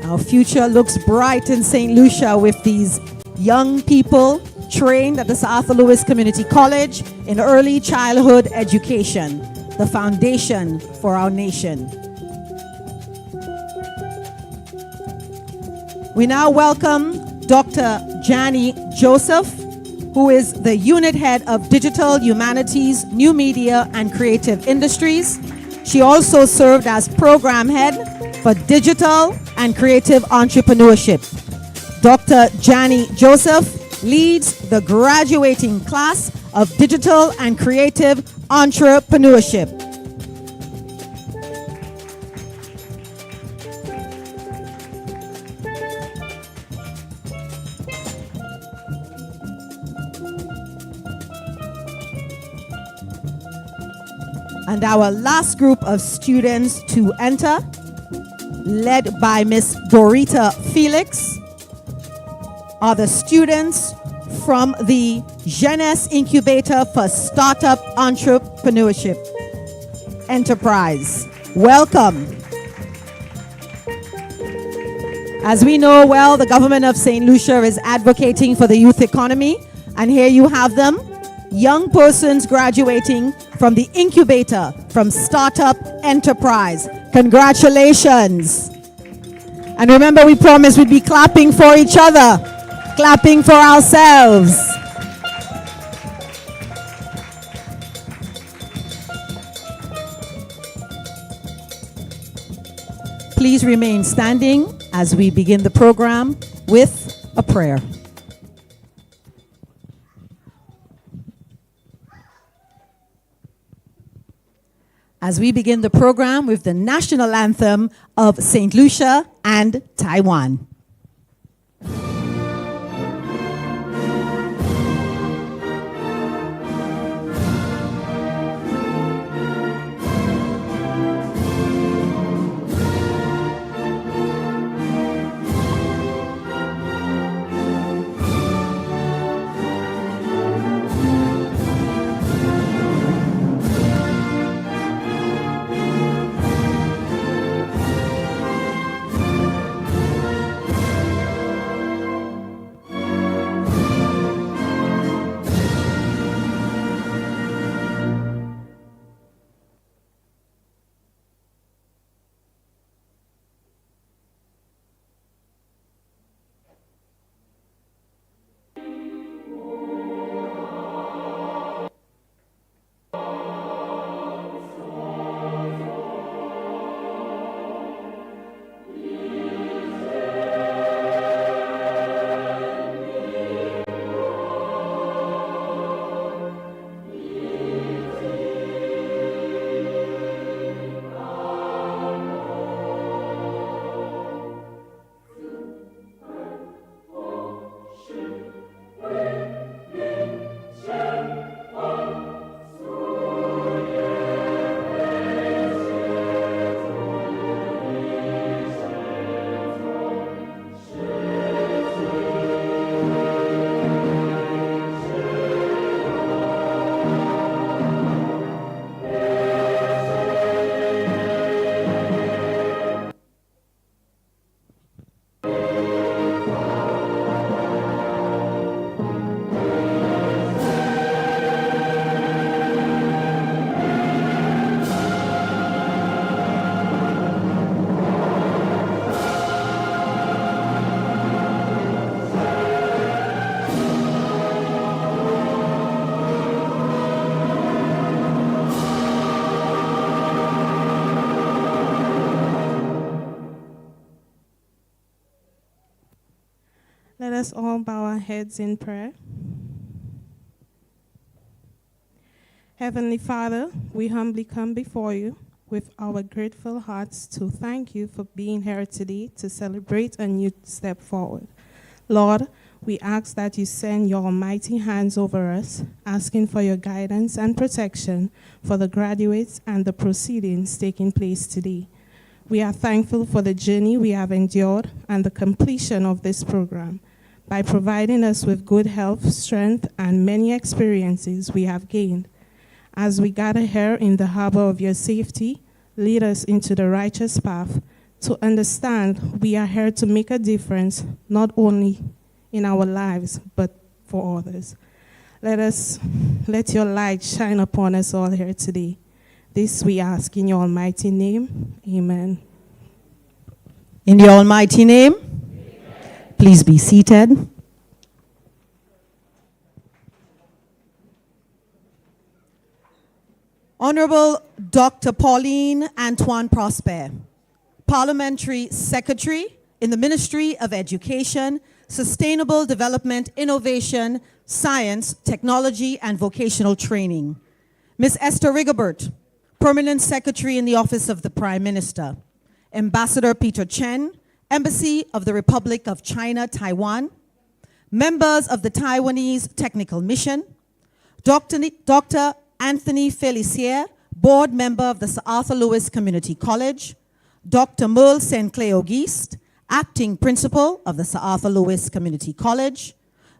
Our future looks bright in St. Lucia with these young people trained at the Arthur Lewis Community College in early childhood education, the foundation for our nation. We now welcome Dr. Jani Joseph, who is the Unit Head of Digital Humanities, New Media, and Creative Industries. She also served as Program Head for Digital and Creative Entrepreneurship. Dr. Jani Joseph leads the graduating class of Digital and Creative Entrepreneurship. And our last group of students to enter, led by Miss Dorita Felix, are the students from the Jeunesse Incubator for Startup Entrepreneurship Enterprise. Welcome. As we know well, the government of St. Lucia is advocating for the youth economy, and here you have them, young persons graduating from the incubator from Startup Enterprise. Congratulations. And remember, we promised we'd be clapping for each other, clapping for ourselves. Please remain standing as we begin the program with a prayer. As we begin the program with the national anthem of St. Lucia and Taiwan. Let us all bow our heads in prayer. Heavenly Father, we humbly come before you with our grateful hearts to thank you for being here today to celebrate a new step forward. Lord, we ask that you send your almighty hands over us, asking for your guidance and protection for the graduates and the proceedings taking place today. We are thankful for the journey we have endured and the completion of this program. By providing us with good health, strength, and many experiences we have gained. As we gather here in the harbor of your safety, lead us into the righteous path, to understand we are here to make a difference, not only in our lives, but for others. Let your light shine upon us all here today. This we ask in your almighty name. Amen. In your almighty name, please be seated. Honorable Dr. Pauline Antoine Prosper, Parliamentary Secretary in the Ministry of Education, Sustainable Development, Innovation, Science, Technology, and Vocational Training. Ms. Esther Rigobert, Permanent Secretary in the Office of the Prime Minister. Ambassador Peter Chen, Embassy of the Republic of China, Taiwan. Members of the Taiwanese Technical Mission. Dr. Anthony Felicier, Board Member of the Sir Arthur Lewis Community College. Dr. Merle St. Clair Auguste, Acting Principal of the Sir Arthur Lewis Community College.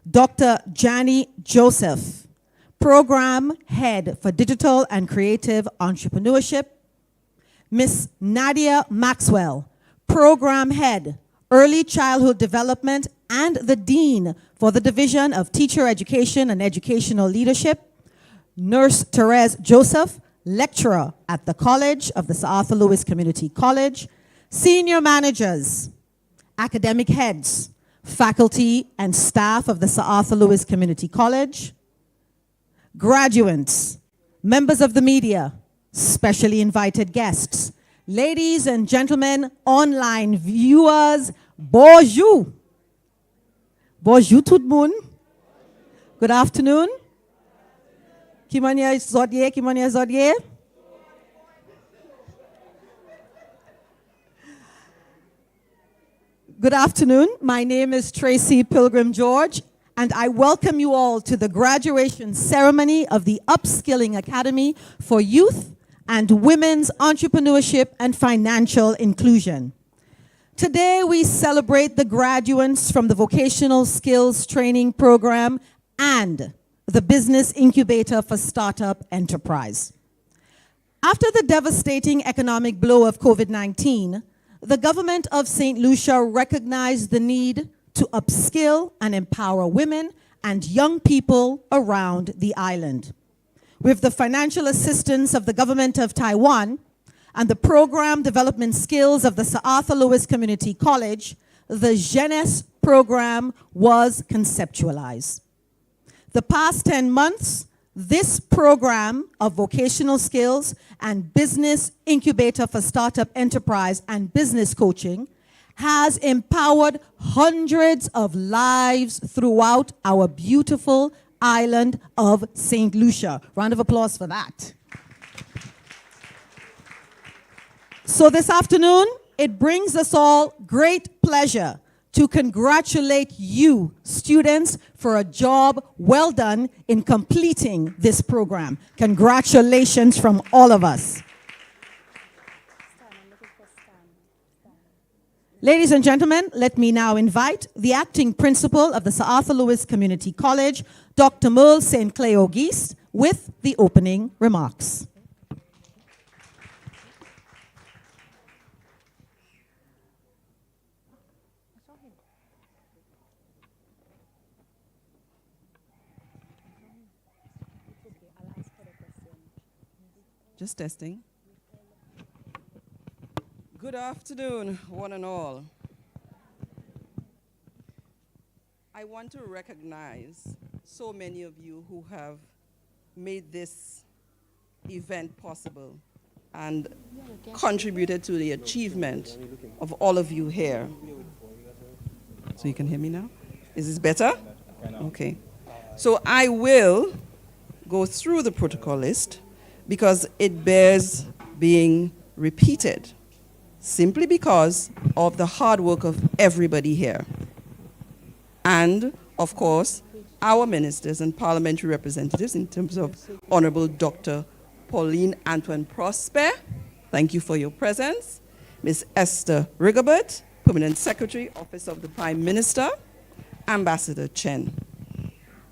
Dr. Jani Joseph, Program Head for Digital and Creative Entrepreneurship. Ms. Nadia Maxwell, Program Head, Early Childhood Development and the Dean for the Division of Teacher Education and Educational Leadership. Nurse Therese Joseph, Lecturer at the College of the Sir Arthur Lewis Community College. Senior Managers, Academic Heads, Faculty and Staff of the Sir Arthur Lewis Community College. Graduates, members of the media, specially invited guests, ladies and gentlemen, online viewers, bonjour. Bonjour tout le monde. Good afternoon. Kimania Zodier. Good afternoon. My name is Tracy Pilgrim George, and I welcome you all to the graduation ceremony of the Upskilling Academy for Youth and Women's Entrepreneurship and Financial Inclusion. Today, we celebrate the graduates from the Vocational Skills Training Program and the Business Incubator for Startup Enterprise. After the devastating economic blow of COVID-19, the government of St. Lucia recognized the need to upskill and empower women and young people around the island. With the financial assistance of the government of Taiwan and the program development skills of the Sir Arthur Lewis Community College, the Jeunesse program was conceptualized. The past 10 months, this program of vocational skills and business incubator for startup enterprise and business coaching has empowered hundreds of lives throughout our beautiful island of St. Lucia. Round of applause for that. So this afternoon, it brings us all great pleasure to congratulate you, students, for a job well done in completing this program. Congratulations from all of us. Ladies and gentlemen, let me now invite the acting principal of the Sir Arthur Lewis Community College, Dr. Merle St. Clair Auguste, with the opening remarks. Just testing. Good afternoon, one and all. I want to recognize so many of you who have made this event possible and contributed to the achievement of all of you here. So you can hear me now? Is this better? Okay. So I will go through the protocol list because it bears being repeated, simply because of the hard work of everybody here. And, of course, our ministers and parliamentary representatives in terms of Honorable Dr. Pauline Antoine Prosper, thank you for your presence. Ms. Esther Rigobert, Permanent Secretary, Office of the Prime Minister. Ambassador Chen.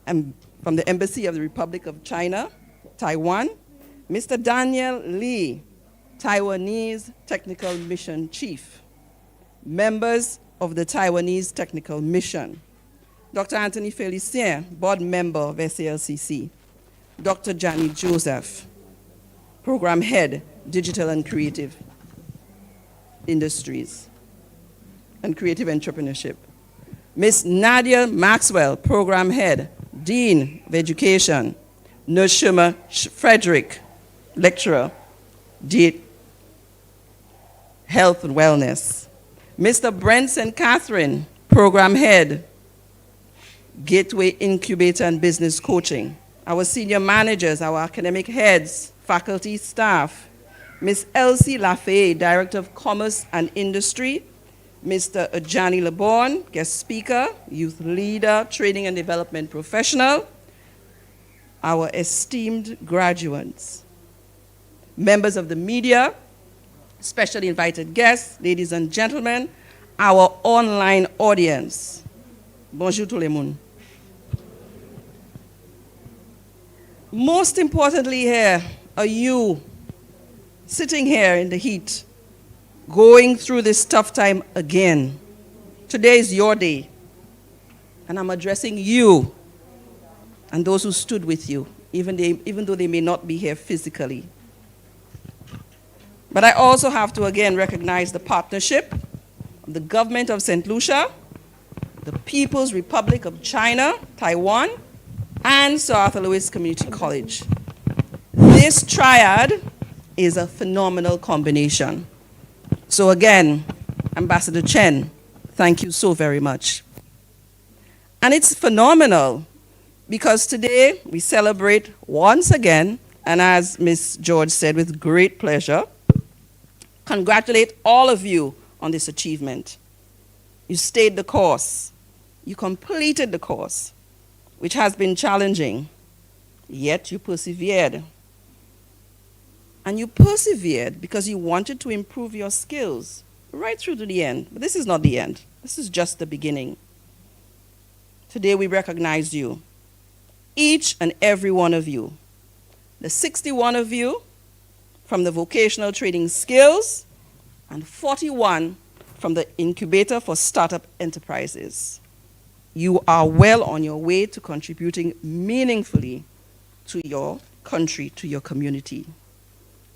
And from the Embassy of the Republic of China, Taiwan, Mr. Daniel Lee, Taiwanese Technical Mission Chief, members of the Taiwanese Technical Mission, Dr. Anthony Felicien, board member of SALCC, Dr. Jani Joseph, program head, digital and creative industries and creative entrepreneurship, Ms. Nadia Maxwell, program head, dean of education, Nurse Sherma Frederick, lecturer, health and wellness, Mr. Brenson Catherine, program head, Gateway Incubator and Business Coaching, our senior managers, our academic heads, faculty, staff, Ms. Elsie Lafayette, Director of Commerce and Industry, Mr. Ajani Laborn, guest speaker, youth leader, training and development professional, our esteemed graduates, members of the media, specially invited guests, ladies and gentlemen, our online audience. Bonjour tout le monde. Most importantly here are you sitting here in the heat, going through this tough time again. Today is your day, and I'm addressing you and those who stood with you, even though they may not be here physically. But I also have to again recognize the partnership of the government of St. Lucia, the People's Republic of China, Taiwan, and Sir Arthur Lewis Community College. This triad is a phenomenal combination. So again, Ambassador Chen, thank you so very much. And it's phenomenal because today we celebrate once again, and as Ms. George said, with great pleasure, congratulate all of you on this achievement. You stayed the course. You completed the course, which has been challenging, yet you persevered. And you persevered because you wanted to improve your skills right through to the end. But this is not the end. This is just the beginning. Today we recognize you, each and every one of you. The 61 of you from the vocational training skills and 41 from the incubator for startup enterprises. You are well on your way to contributing meaningfully to your country, to your community.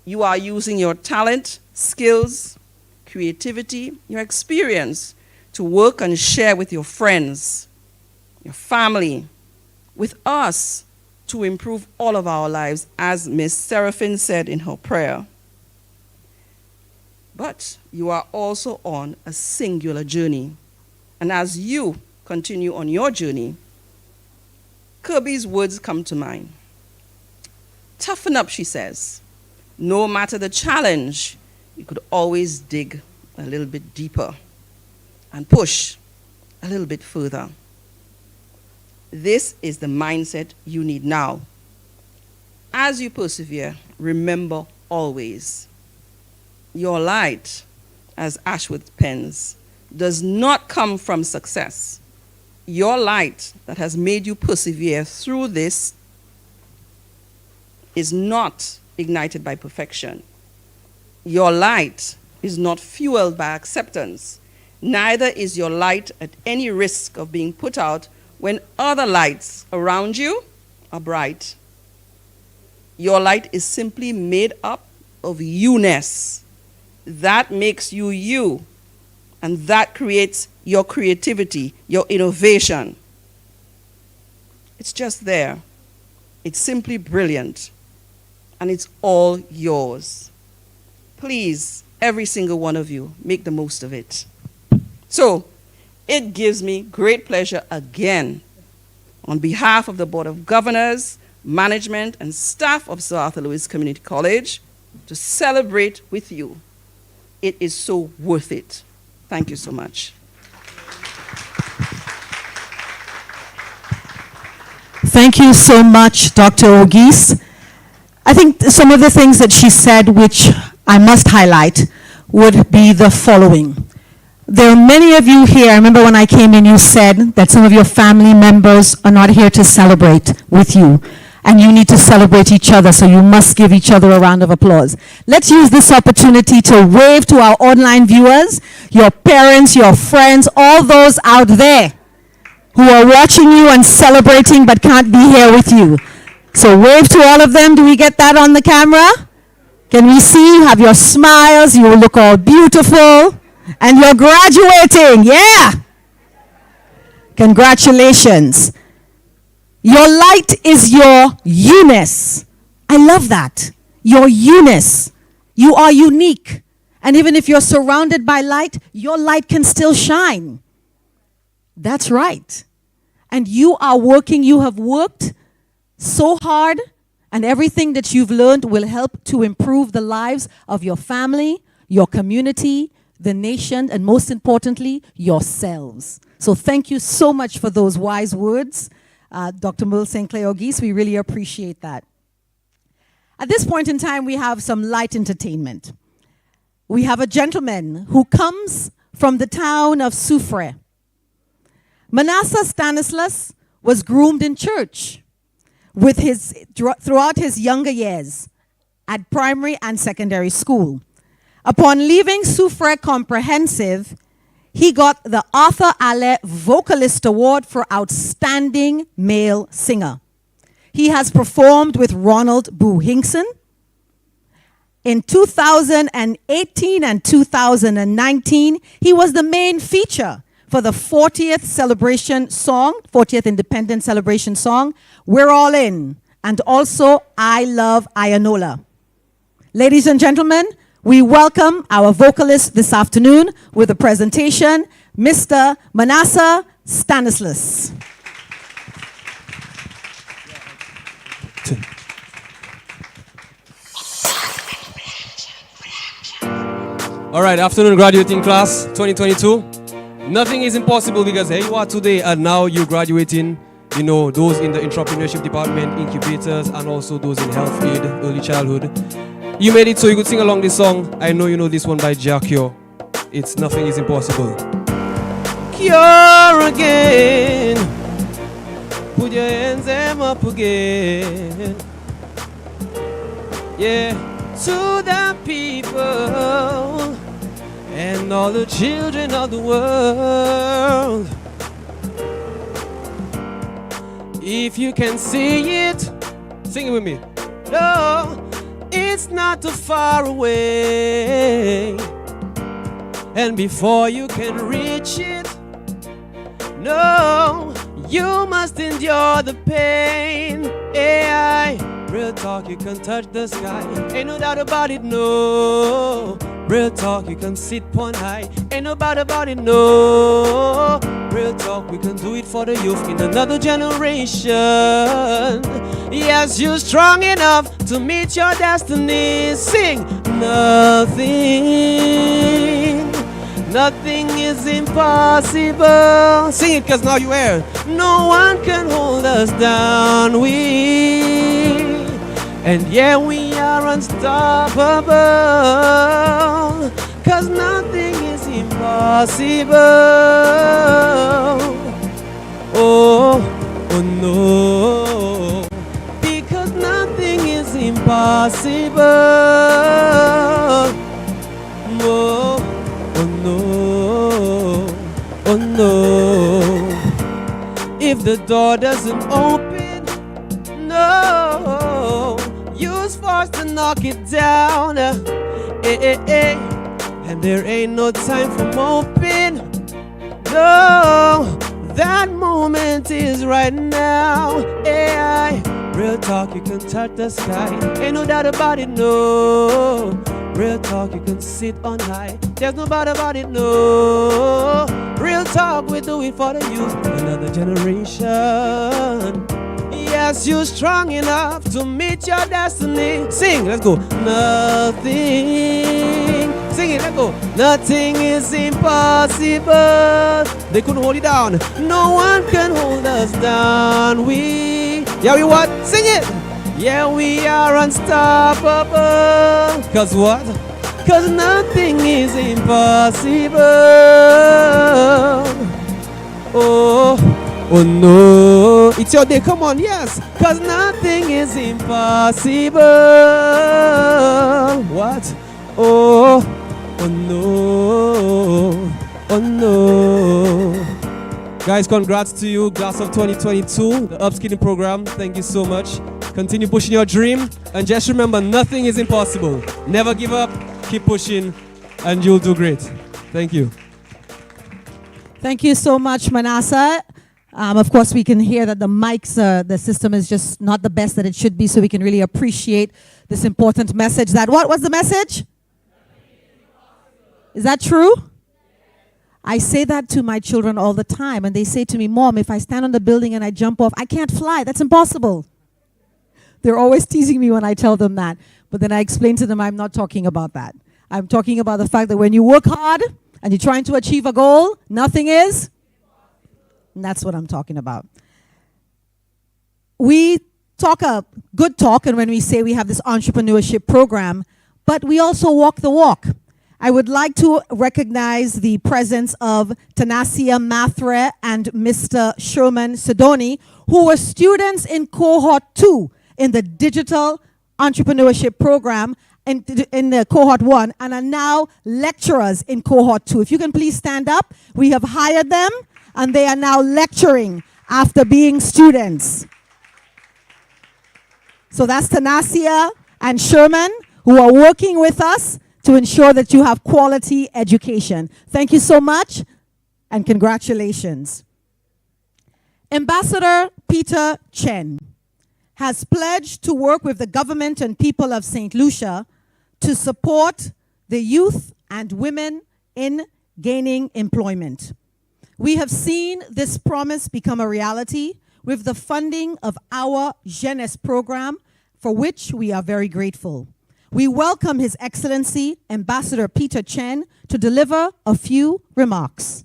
You are using your talent, skills, creativity, your experience to work and share with your friends, your family, with us to improve all of our lives, as Ms. Seraphine said in her prayer. But you are also on a singular journey. And as you continue on your journey, Kirby's words come to mind. Toughen up, she says. No matter the challenge, you could always dig a little bit deeper and push a little bit further. This is the mindset you need now. As you persevere, remember always, your light, as Ashworth pens, does not come from success. Your light that has made you persevere through this is not ignited by perfection. Your light is not fueled by acceptance. Neither is your light at any risk of being put out when other lights around you are bright. Your light is simply made up of you-ness. That makes you you, and that creates your creativity, your innovation. It's just there. It's simply brilliant, and it's all yours. Please, every single one of you, make the most of it. So, it gives me great pleasure again, on behalf of the Board of Governors, management, and staff of Sir Arthur Lewis Community College, to celebrate with you. It is so worth it. Thank you so much. Thank you so much, Dr. Ogis. I think some of the things that she said, which I must highlight, would be the following. There are many of you here, I remember when I came in, you said that some of your family members are not here to celebrate with you. and you need to celebrate each other, so you must give each other a round of applause. Let's use this opportunity to wave to our online viewers, your parents, your friends, all those out there who are watching you and celebrating but can't be here with you. So wave to all of them. Do we get that on the camera? Can we see you have your smiles? You look all beautiful. And you're graduating. Yeah. Congratulations. Your light is your eunice. I love that. Your eunice. You are unique. And even if you're surrounded by light, your light can still shine. That's right. And you are working, you have worked so hard, and everything that you've learned will help to improve the lives of your family, your community, the nation, and most importantly, yourselves. So thank you so much for those wise words, Dr. Merle St. Clair Auguste. We really appreciate that. At this point in time, we have some light entertainment. We have a gentleman who comes from the town of Soufrière. Manasseh Stanislas was groomed in church throughout his younger years at primary and secondary school. Upon leaving Soufrière Comprehensive, he got the Arthur Allais Vocalist Award for Outstanding Male Singer. He has performed with Ronald Boo Hinkson. In 2018 and 2019, he was the main feature for the 40th celebration song, 40th Independence Celebration song, We're All In, and also I Love Ayanola. Ladies and gentlemen, we welcome our vocalist this afternoon with a presentation, Mr. Manasseh Stanislas. All right, afternoon graduating class 2022. Nothing is impossible because here you are today and now you're graduating, you know, those in the entrepreneurship department, incubators, and also those in health aid, early childhood. You made it so you could sing along this song. I know you know this one by Jacques. It's Nothing is Impossible. Cure again. Put your hands up again. Yeah, to the people and all the children of the world. If you can see it, sing it with me. No, it's not too far away. And before you can reach it, no, you must endure the pain. AI, real talk, you can touch the sky. Ain't no doubt about it, no. Real talk, you can sit on high. Ain't no doubt about it, no. Real talk, we can do it for the youth in another generation. Yes, you're strong enough to meet your destiny. Sing, nothing is impossible. Sing it, cause now you hear. No one can hold us down. And yeah, we are unstoppable, cause nothing is impossible. Oh, oh no, because nothing is impossible. Oh, oh no, oh no. If the door doesn't open, no, use force to knock it down. And there ain't no time for moping. No, that moment is right now. AI, real talk, you can touch the sky. Ain't no doubt about it, no. Real talk, you can sit on high. There's no doubt about it, no. Real talk, we do it for the youth, another generation. Yes, you're strong enough to meet your destiny. Sing, let's go. Nothing. Sing it, let's go. Nothing is impossible. They couldn't hold it down. No one can hold us down. We what? Sing it. Yeah, we are unstoppable. Cause what? Cause nothing is impossible. Oh, Oh no, it's your day, come on, yes. Cause nothing is impossible. What? Oh no, oh no. Guys, congrats to you, class of 2022, the Upskilling program. Thank you so much. Continue pushing your dream, and just remember, nothing is impossible. Never give up, keep pushing, and you'll do great. Thank you. Thank you so much, Manasseh. Of course, we can hear that the mics, the system is just not the best that it should be, so we can really appreciate this important message. What's the message? Is that true? I say that to my children all the time, and they say to me, Mom, if I stand on the building and I jump off, I can't fly. That's impossible. They're always teasing me when I tell them that. But then I explain to them I'm not talking about that. I'm talking about the fact that when you work hard and you're trying to achieve a goal, nothing is. And that's what I'm talking about. We talk a good talk, and when we say we have this entrepreneurship program, but we also walk the walk. I would like to recognize the presence of Tanasia Mathre and Mr. Sherman Sidoni, who were students in cohort 2 in the digital entrepreneurship program in the cohort 1 and are now lecturers in cohort 2. If you can please stand up. We have hired them and they are now lecturing after being students. So that's Tanasia and Sherman who are working with us to ensure that you have quality education. Thank you so much and congratulations. Ambassador Peter Chen has pledged to work with the government and people of St. Lucia to support the youth and women in gaining employment. We have seen this promise become a reality with the funding of our Jeunesse program, for which we are very grateful. We welcome His Excellency, Ambassador Peter Chen, to deliver a few remarks.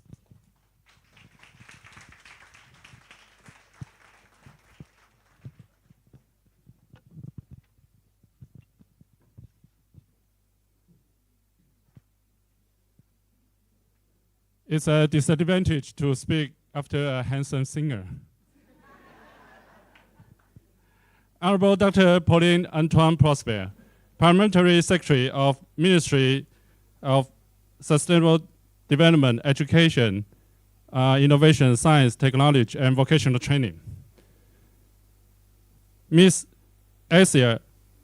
It's a disadvantage to speak after a handsome singer. Honorable Dr. Pauline Antoine Prosper, Parliamentary Secretary of Ministry of Sustainable Development, Education, Innovation, Science, Technology, and Vocational Training. Ms. Asia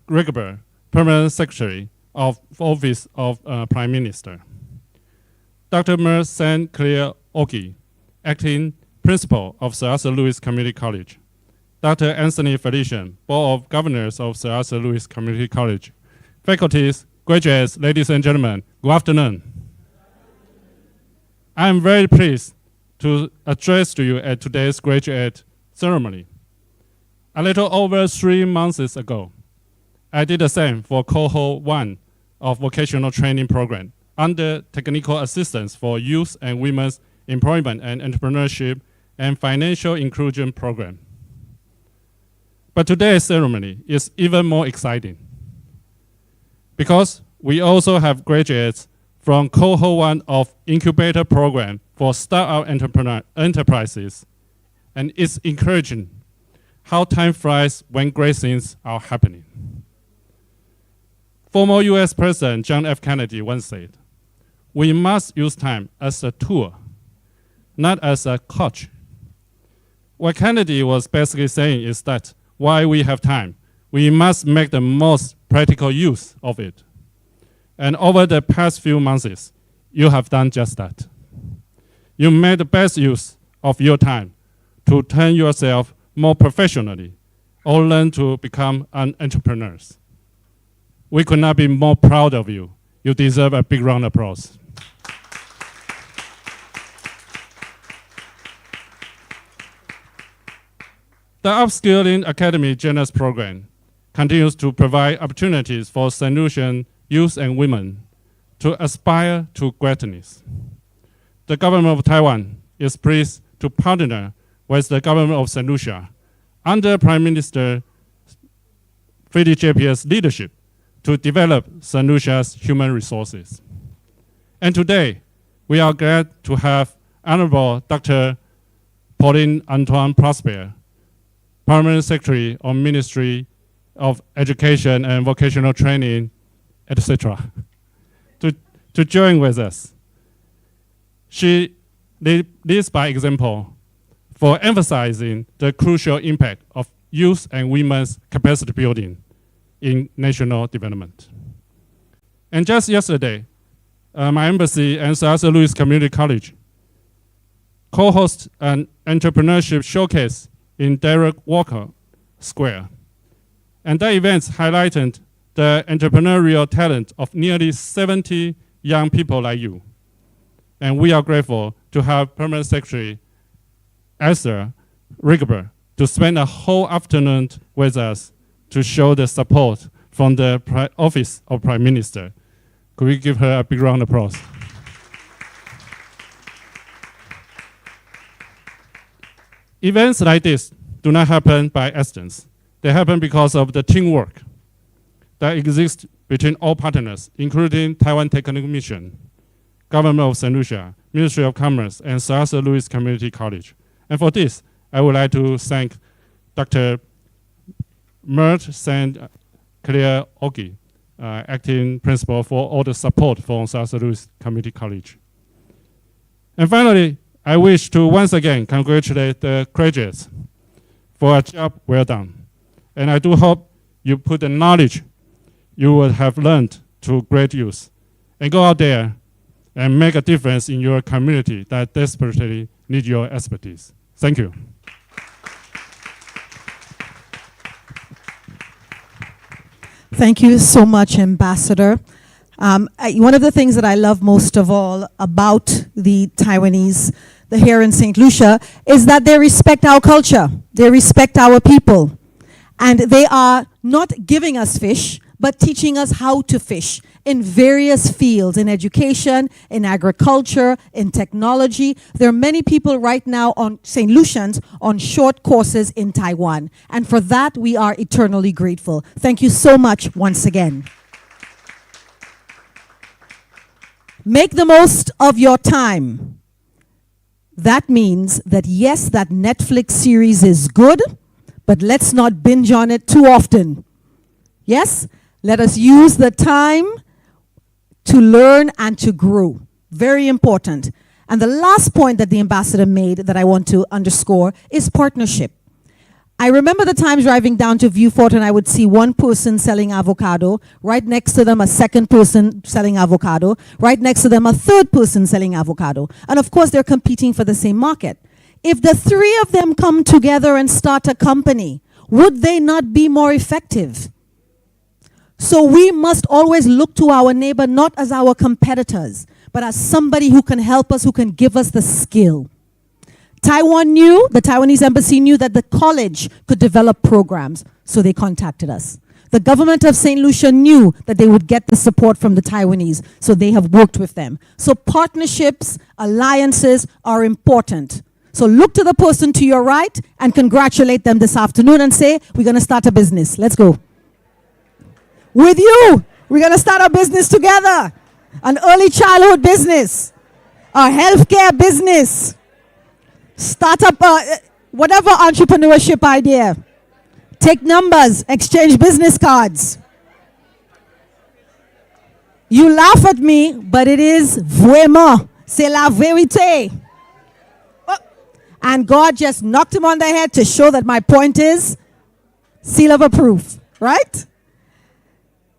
Rigber, Permanent Secretary of Office of Prime Minister. Dr. Mer San Claire Oki, Acting Principal of Sir Arthur Lewis Community College. Dr. Anthony Felician, Board of Governors of Sir Arthur Lewis Community College. Faculties, graduates, ladies and gentlemen, good afternoon. I am very pleased to address to you at today's graduate ceremony. A little over 3 months ago, I did the same for cohort 1 of vocational training program under Technical Assistance for Youth and Women's Employment and Entrepreneurship and Financial Inclusion Program. But today's ceremony is even more exciting because we also have graduates from cohort 1 of Incubator Program for Startup Enterprises, and it's encouraging how time flies when great things are happening. Former US President John F. Kennedy once said, "We must use time as a tool, not as a coach." What Kennedy was basically saying is that while we have time, we must make the most practical use of it. And over the past few months, you have done just that. You made the best use of your time to turn yourself more professionally or learn to become an entrepreneur. We could not be more proud of you. You deserve a big round of applause. The Upskilling Academy Jeunesse program continues to provide opportunities for St. Lucian youth and women to aspire to greatness. The government of Taiwan is pleased to partner with the government of St. Lucia under Prime Minister Philip JP's leadership to develop St. Lucia's human resources. And today, we are glad to have Honorable Dr. Pauline Antoine Prosper, Permanent Secretary of Ministry of Education and Vocational Training, etc., to join with us. She leads by example for emphasizing the crucial impact of youth and women's capacity building in national development. And just yesterday, my embassy and St. Louis Community College co-host an entrepreneurship showcase in Derek Walker Square. And that event highlighted the entrepreneurial talent of nearly 70 young people like you. And we are grateful to have Permanent Secretary Esther Rigber to spend a whole afternoon with us to show the support from the Office of Prime Minister. Could we give her a big round of applause? Events like this do not happen by accident. They happen because of the teamwork that exists between all partners, including Taiwan Technical Mission, Government of St. Lucia, Ministry of Commerce, and St. Louis Community College. And for this, I would like to thank Dr. Mert St. Clair Ogi, acting principal, for all the support from St. Louis Community College. And finally, I wish to once again congratulate the graduates for a job well done. And I do hope you put the knowledge you will have learned to great use and go out there and make a difference in your community that desperately need your expertise. Thank you. Thank you so much, Ambassador. One of the things that I love most of all about the Taiwanese, here in St. Lucia, is that they respect our culture. They respect our people. And they are not giving us fish, but teaching us how to fish in various fields, in education, in agriculture, in technology. There are many people right now on St. Lucians on short courses in Taiwan. And for that, we are eternally grateful. Thank you so much once again. Make the most of your time. That means that yes, that Netflix series is good, but let's not binge on it too often. Yes? Let us use the time to learn and to grow. Very important. And the last point that the ambassador made that I want to underscore is partnership. I remember the times driving down to Viewport and I would see one person selling avocado, right next to them a second person selling avocado, right next to them a third person selling avocado. And of course they're competing for the same market. If the three of them come together and start a company, would they not be more effective? So we must always look to our neighbor not as our competitors, but as somebody who can help us, who can give us the skill. Taiwan knew, the Taiwanese embassy knew that the college could develop programs, so they contacted us. The government of St. Lucia knew that they would get the support from the Taiwanese, so they have worked with them. So partnerships, alliances are important. So look to the person to your right and congratulate them this afternoon and say, we're going to start a business. Let's go. With you, we're going to start a business together. An early childhood business, a healthcare business, start up whatever entrepreneurship idea. Take numbers, exchange business cards. You laugh at me, but it is vraiment, c'est la vérité. Oh. And God just knocked him on the head to show that my point is seal of approval, right?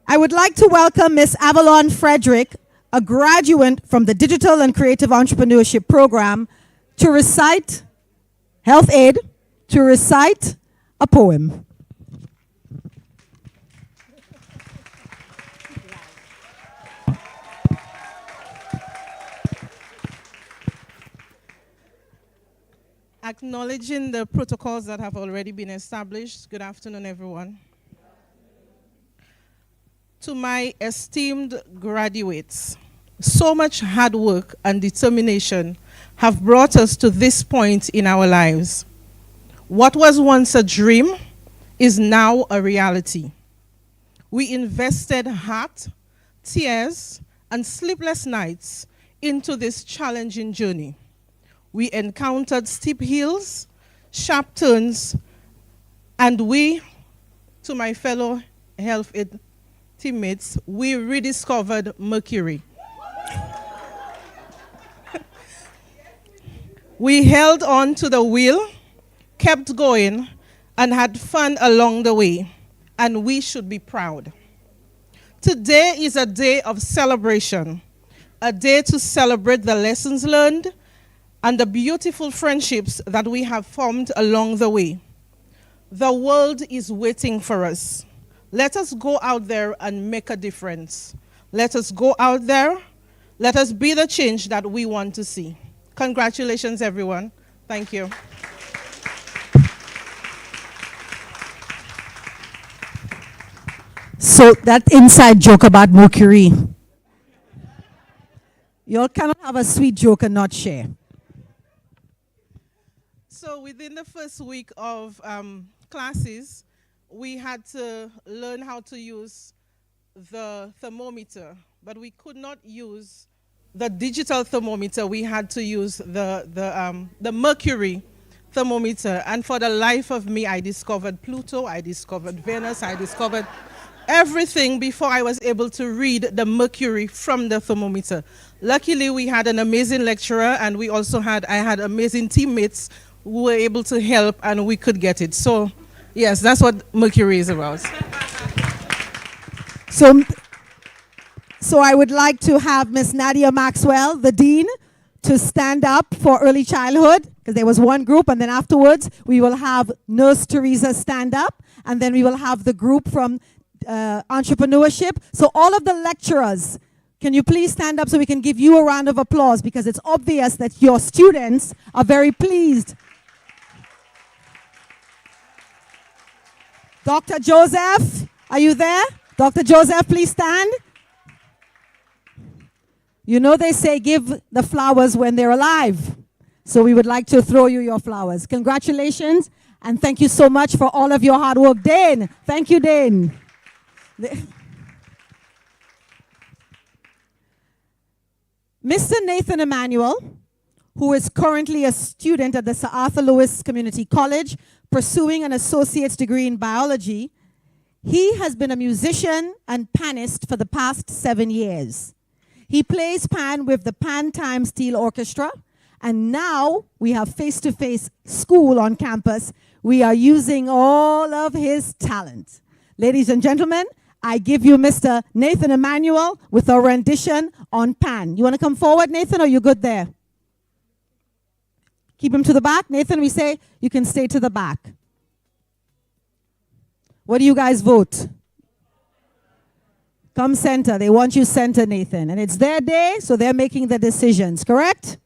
I would like to welcome Miss Avalon Frederick, a graduate from the Digital and Creative Entrepreneurship Program, to recite health aid, to recite a poem. Acknowledging the protocols that have already been established. Good afternoon, everyone. To my esteemed graduates, so much hard work and determination have brought us to this point in our lives. What was once a dream is now a reality. We invested heart, tears, and sleepless nights into this challenging journey. We encountered steep hills, sharp turns, and we, to my fellow health aid teammates, we rediscovered Mercury. We held on to the wheel, kept going, and had fun along the way, and we should be proud. Today is a day of celebration, a day to celebrate the lessons learned and the beautiful friendships that we have formed along the way. The world is waiting for us. Let us go out there and make a difference. Let us go out there. Let us be the change that we want to see. Congratulations, everyone. Thank you. So that inside joke about Mercury. You all cannot have a sweet joke and not share. So within the first week of classes, we had to learn how to use the thermometer, but we could not use the digital thermometer. We had to use the mercury thermometer. And for the life of me, I discovered Pluto, I discovered Venus, I discovered everything before I was able to read the mercury from the thermometer. Luckily, we had an amazing lecturer, and I had amazing teammates who were able to help, and we could get it. So, yes, that's what mercury is about. So I would like to have Miss Nadia Maxwell, the dean, to stand up for early childhood, because there was one group, and then afterwards we will have Nurse Teresa stand up, and then we will have the group from entrepreneurship. So all of the lecturers, can you please stand up so we can give you a round of applause, because it's obvious that your students are very pleased. Dr. Joseph, are you there? Dr. Joseph, please stand. You know they say give the flowers when they're alive. So we would like to throw you your flowers. Congratulations, and thank you so much for all of your hard work. Dane, thank you, Dane. Mr. Nathan Emmanuel, who is currently a student at the Sir Arthur Lewis Community College, pursuing an associate's degree in biology, he has been a musician and panist for the past 7 years. He plays pan with the Pan Time Steel Orchestra, and now we have face-to-face school on campus. We are using all of his talent. Ladies and gentlemen, I give you Mr. Nathan Emmanuel with a rendition on pan. You want to come forward, Nathan, or are you good there? Keep him to the back. Nathan, we say you can stay to the back. What do you guys vote? Come center. They want you center, Nathan. And it's their day, so they're making the decisions, correct?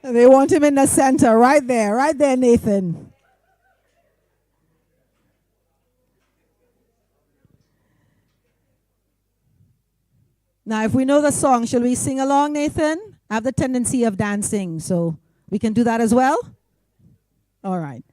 They want him in the center, right there, Nathan. Now, if we know the song, shall we sing along, Nathan? I have the tendency of dancing, so we can do that as well? All right.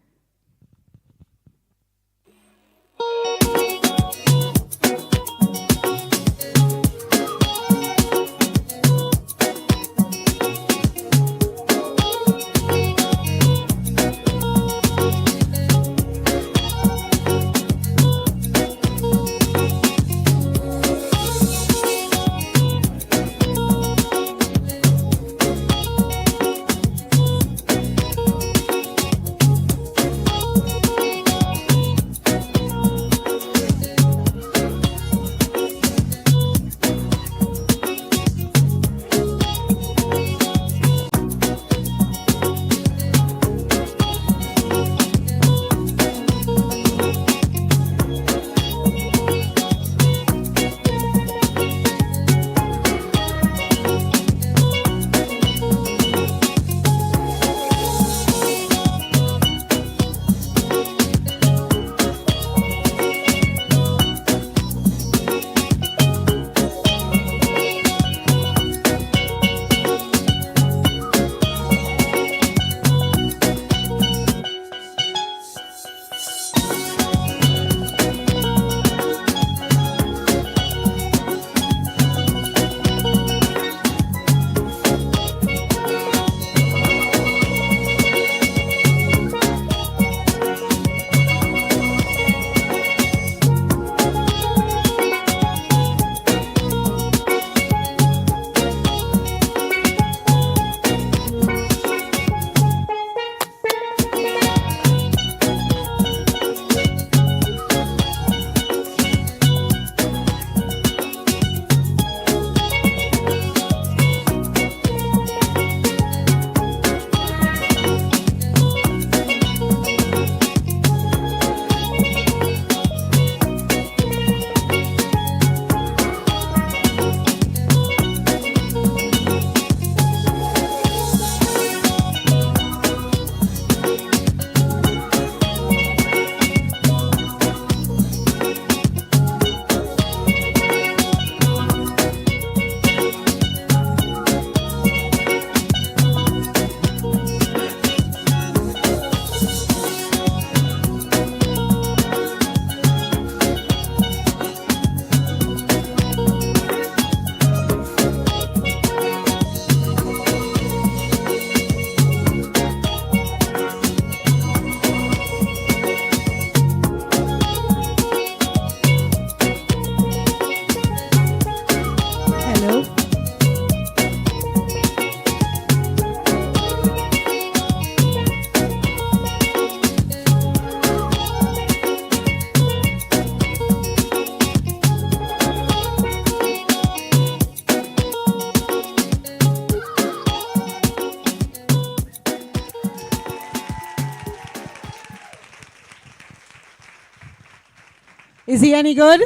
Is he any good?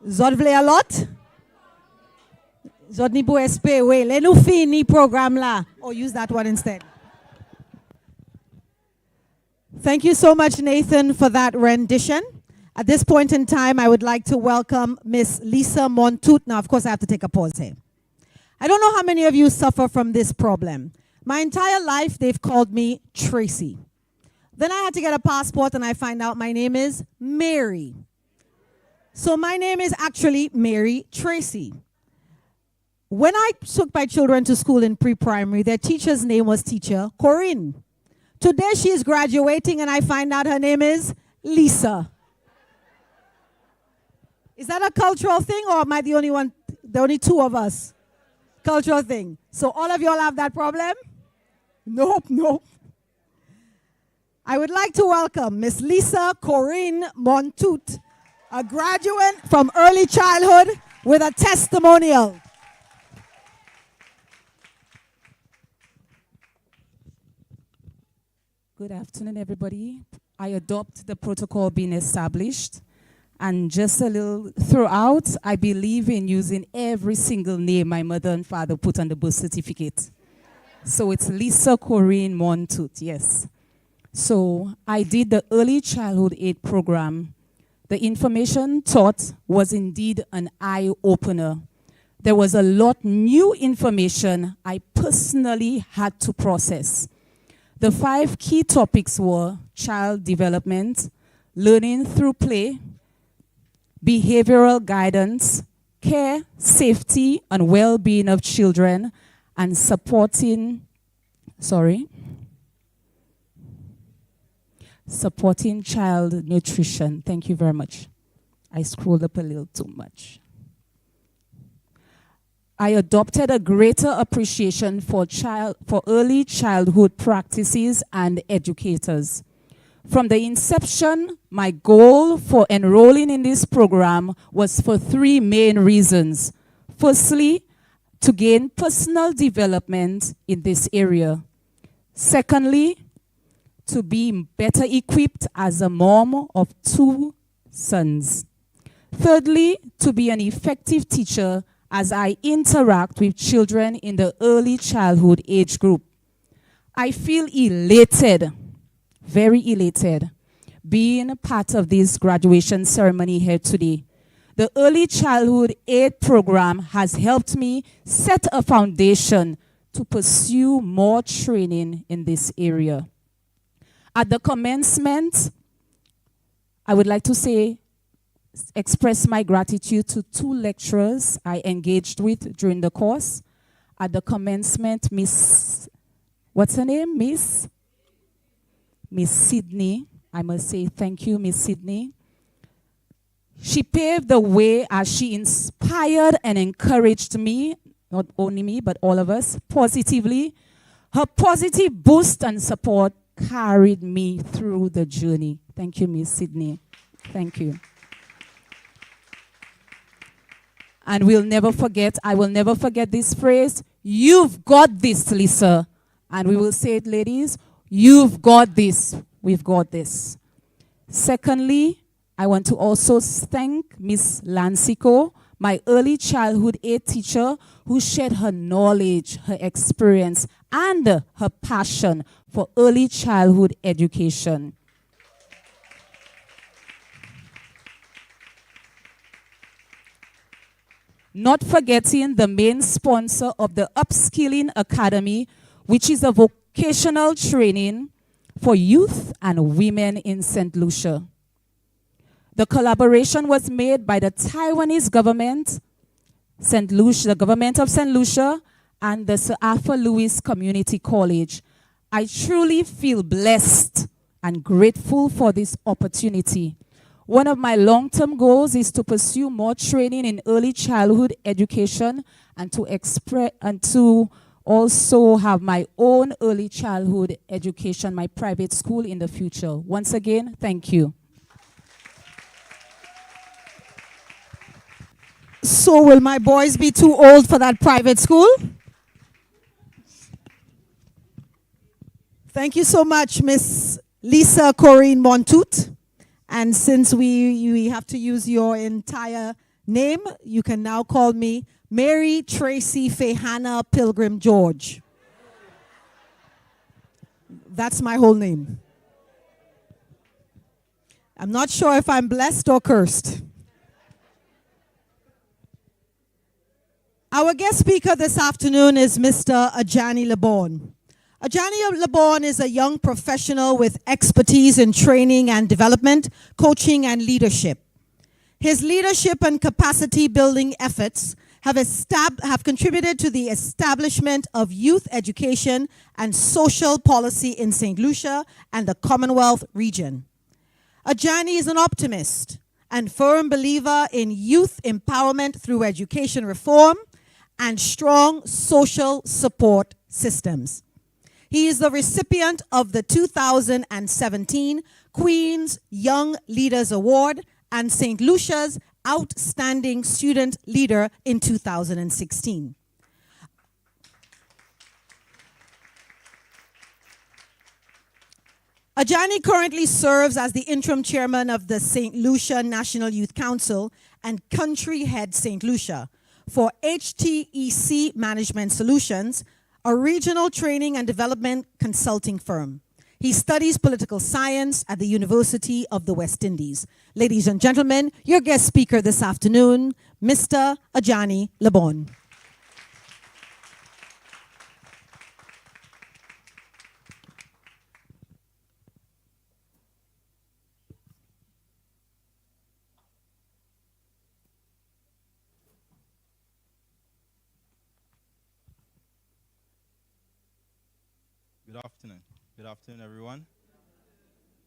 Zod vle a lot? Zod ni pou espè, we. Le nou fini program la. Or use that one instead. Thank you so much, Nathan, for that rendition. At this point in time, I would like to welcome Miss Lisa Montoute. Now, of course, I have to take a pause here. I don't know how many of you suffer from this problem. My entire life, they've called me Tracy. Then I had to get a passport, and I find out my name is Mary. So my name is actually Mary Tracy. When I took my children to school in pre-primary, their teacher's name was Teacher Corinne. Today she is graduating and I find out her name is Lisa. Is that a cultural thing or am I the only two of us? Cultural thing. So all of y'all have that problem? Nope. I would like to welcome Miss Lisa Corinne Montoute, a graduate from early childhood with a testimonial. Good afternoon, everybody. I adopt the protocol being established. And just a little throughout, I believe in using every single name my mother and father put on the birth certificate. So it's Lisa Corinne Montoute, yes. So I did the early childhood aid program. The information taught was indeed an eye-opener. There was a lot new information I personally had to process. The 5 key topics were child development, learning through play, behavioral guidance, care, safety, and well-being of children, and supporting child nutrition. Thank you very much. I scrolled up a little too much. I adopted a greater appreciation for early childhood practices and educators. From the inception, my goal for enrolling in this program was for 3 main reasons. Firstly, to gain personal development in this area. Secondly, to be better equipped as a mom of 2 sons. Thirdly, to be an effective teacher as I interact with children in the early childhood age group. I feel elated, very elated, being part of this graduation ceremony here today. The early childhood aid program has helped me set a foundation to pursue more training in this area. At the commencement, I would like to express my gratitude to 2 lecturers I engaged with during the course. At the commencement, Miss Sydney. I must say thank you, Miss Sydney. She paved the way as she inspired and encouraged me, not only me, but all of us, positively. Her positive boost and support carried me through the journey. Thank you, Miss Sydney. Thank you. And I will never forget this phrase, "You've got this, Lisa." And we will say it, ladies, "You've got this, we've got this." Secondly, I want to also thank Miss Lancico, my early childhood aid teacher, who shared her knowledge, her experience, and her passion for early childhood education. Not forgetting the main sponsor of the Upskilling Academy, which is a vocational training for youth and women in St. Lucia. The collaboration was made by the Taiwanese government, the government of St. Lucia, and the Sir Arthur Lewis Community College. I truly feel blessed and grateful for this opportunity. One of my long-term goals is to pursue more training in early childhood education and to also have my own early childhood education, my private school in the future. Once again, thank you. So will my boys be too old for that private school? Thank you so much, Miss Lisa Corinne Montoute. And since we have to use your entire name, you can now call me Mary Tracy Fahana Pilgrim George. That's my whole name. I'm not sure if I'm blessed or cursed. Our guest speaker this afternoon is Mr. Ajani Lebon. Ajani Lebon is a young professional with expertise in training and development, coaching and leadership. His leadership and capacity building efforts have contributed to the establishment of youth education and social policy in St. Lucia and the Commonwealth region. Ajani is an optimist and firm believer in youth empowerment through education reform and strong social support systems. He is the recipient of the 2017 Queen's Young Leaders Award and St. Lucia's Outstanding Student Leader in 2016. Ajani currently serves as the interim chairman of the St. Lucia National Youth Council and country head St. Lucia for HTEC Management Solutions, a regional training and development consulting firm. He studies political science at the University of the West Indies. Ladies and gentlemen, your guest speaker this afternoon, Mr. Ajani Lebon. Good afternoon. Good afternoon, everyone.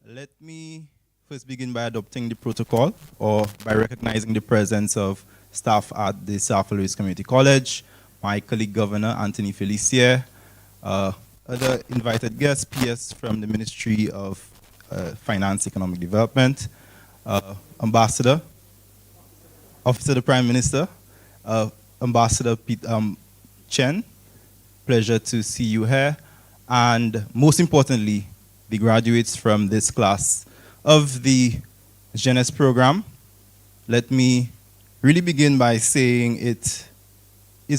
Let me first begin by adopting the protocol or by recognizing the presence of staff at the South Louis Community College, my colleague Governor Anthony Felicia, other invited guests, PS from the Ministry of Finance, Economic Development, Ambassador, Officer of the Prime Minister, Ambassador Chen, pleasure to see you here. And most importantly, the graduates from this class of the Jeunesse program. Let me really begin by saying it's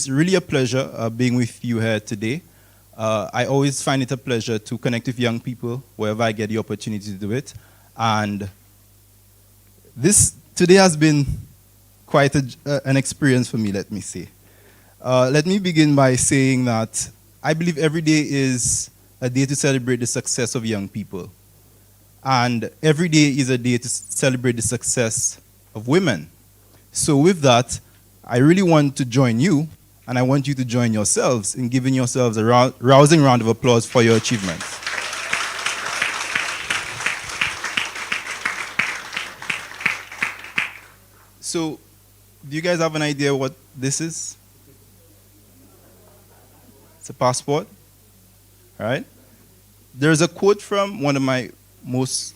really a pleasure being with you here today. I always find it a pleasure to connect with young people wherever I get the opportunity to do it. And this today has been quite an experience for me, let me say. Let me begin by saying that I believe every day is a day to celebrate the success of young people. And every day is a day to celebrate the success of women. So with that, I really want to join you, and I want you to join yourselves in giving yourselves a rousing round of applause for your achievements. So, do you guys have an idea what this is? It's a passport, right? There's a quote from one of my most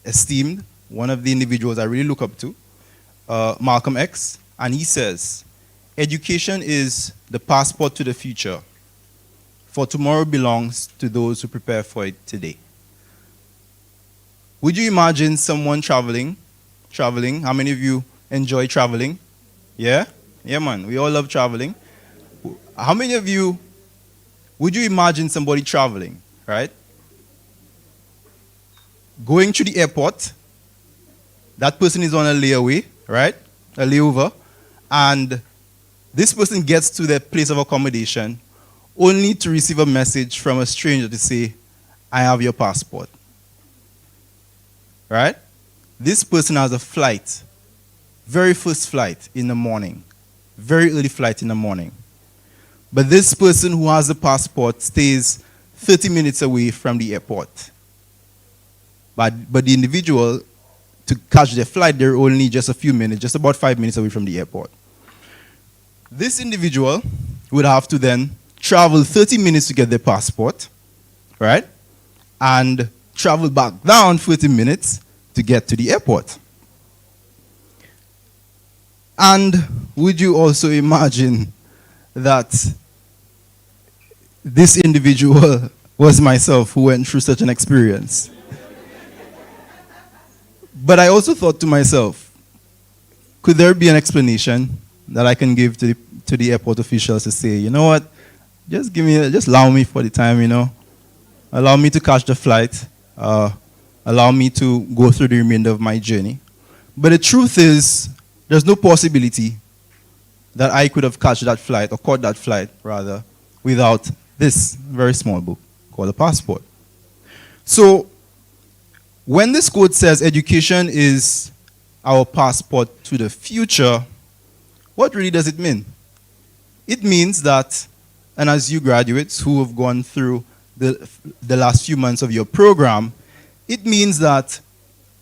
esteemed, one of the individuals I really look up to, Malcolm X, and he says, "Education is the passport to the future, for tomorrow belongs to those who prepare for it today." Would you imagine someone traveling? How many of you enjoy traveling? Yeah? Yeah, man, we all love traveling. How many of you, would you imagine somebody traveling, right? Going to the airport, that person is on a layaway, right? A layover, and this person gets to their place of accommodation only to receive a message from a stranger to say, "I have your passport." Right? This person has a flight, very first flight in the morning, very early flight in the morning. But this person who has the passport stays 30 minutes away from the airport. But the individual, to catch their flight, they're only just a few minutes, just about 5 minutes away from the airport. This individual would have to then travel 30 minutes to get their passport, right? And travel back down 30 minutes to get to the airport. And would you also imagine that this individual was myself who went through such an experience. But I also thought to myself, could there be an explanation that I can give to the airport officials to say, you know what, just allow me for the time, allow me to catch the flight, allow me to go through the remainder of my journey. But the truth is, there's no possibility that I could have caught that flight, without this very small book called a passport. So, when this quote says education is our passport to the future, what really does it mean? It means that, and as you graduates who have gone through the last few months of your program, it means that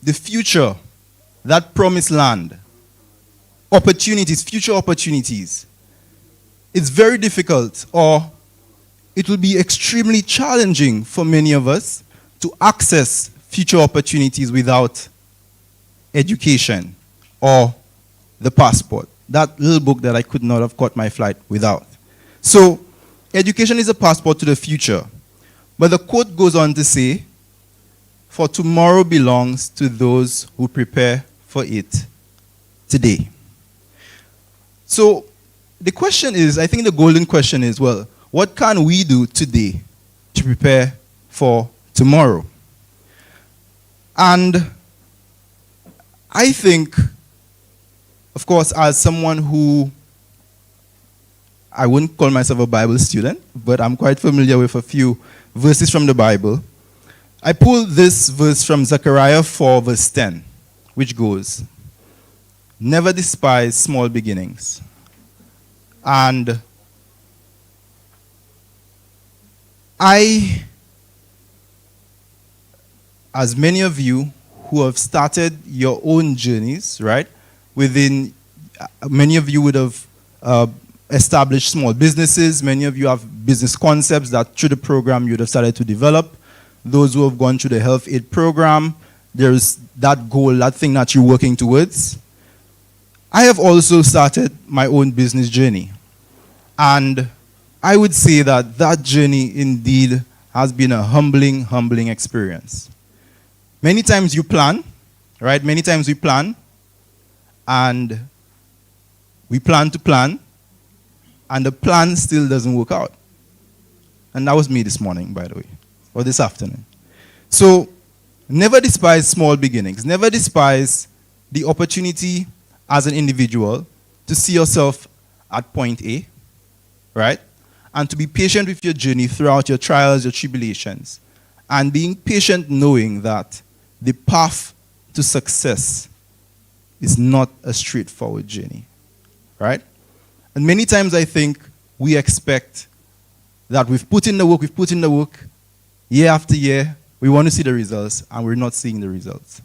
the future, that promised land, opportunities, future opportunities, it's very difficult, or it will be extremely challenging for many of us to access future opportunities without education or the passport. That little book that I could not have caught my flight without. So, education is a passport to the future. But the quote goes on to say, for tomorrow belongs to those who prepare for it today. So, the question is, I think the golden question is, well, what can we do today to prepare for tomorrow? And I think, of course, as someone who, I wouldn't call myself a Bible student, but I'm quite familiar with a few verses from the Bible. I pulled this verse from Zechariah 4, verse 10, which goes, never despise small beginnings. And as many of you who have started your own journeys, right, many of you would have established small businesses. Many of you have business concepts that through the program you would have started to develop. Those who have gone through the health aid program, there's that goal, that thing that you're working towards. I have also started my own business journey. And I would say that journey indeed has been a humbling experience. Many times you plan, right? Many times we plan, and we plan to plan, and the plan still doesn't work out. And that was me this morning, by the way, or this afternoon. So, never despise small beginnings. Never despise the opportunity as an individual to see yourself at point A, right? And to be patient with your journey throughout your trials, your tribulations. And being patient knowing that the path to success is not a straightforward journey, right? And many times I think we expect that we've put in the work, year after year, we want to see the results, and we're not seeing the results.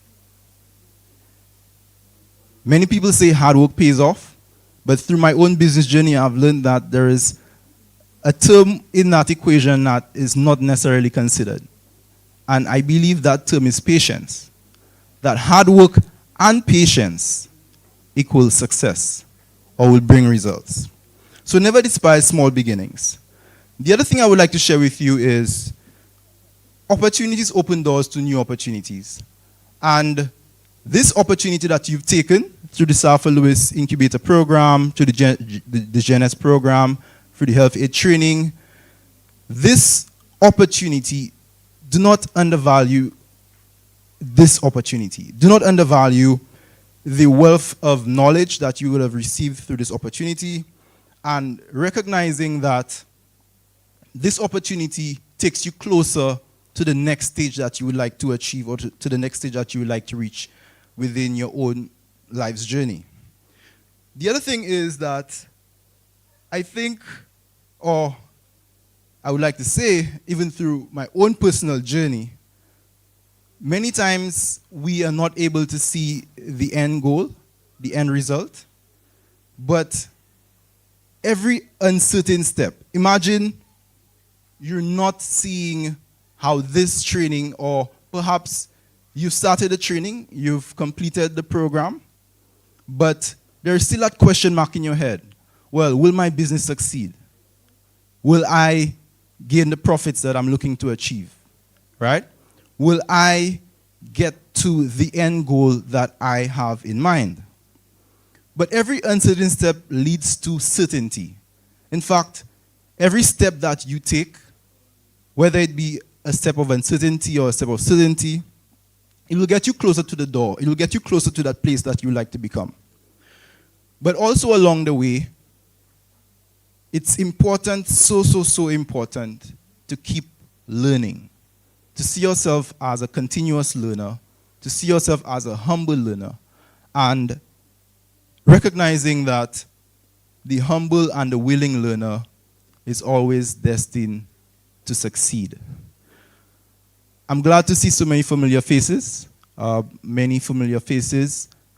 Many people say hard work pays off, but through my own business journey, I've learned that there is a term in that equation that is not necessarily considered. And I believe that term is patience. That hard work and patience equals success or will bring results. So never despise small beginnings. The other thing I would like to share with you is opportunities open doors to new opportunities. And this opportunity that you've taken through the Sarfa Lewis Incubator Program, through the GNS program, through the health aid training, this opportunity, do not undervalue this opportunity. Do not undervalue the wealth of knowledge that you would have received through this opportunity, and recognizing that this opportunity takes you closer to the next stage that you would like to achieve, or to the next stage that you would like to reach within your own life's journey. The other thing is that I think, or I would like to say, even through my own personal journey, many times we are not able to see the end goal, the end result, but every uncertain step. Imagine you're not seeing how this training, or perhaps you've started the training, you've completed the program, but there's still that question mark in your head. Well, will my business succeed? Will I gain the profits that I'm looking to achieve, right? Will I get to the end goal that I have in mind? But every uncertain step leads to certainty. In fact, every step that you take, whether it be a step of uncertainty or a step of certainty, it will get you closer to the door. It will get you closer to that place that you like to become. But also along the way, it's important, so important, to keep learning, to see yourself as a continuous learner, to see yourself as a humble learner, and recognizing that the humble and the willing learner is always destined to succeed. I'm glad to see so many familiar faces.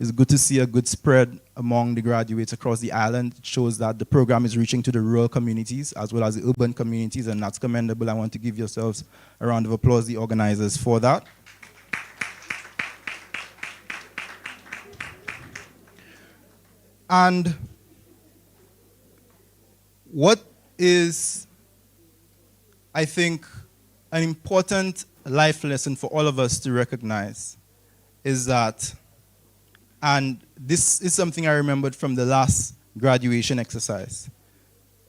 It's good to see a good spread among the graduates across the island. It shows that the program is reaching to the rural communities as well as the urban communities, and that's commendable. I want to give yourselves a round of applause, the organizers, for that. And what is, I think, an important life lesson for all of us to recognize is that, and this is something I remembered from the last graduation exercise.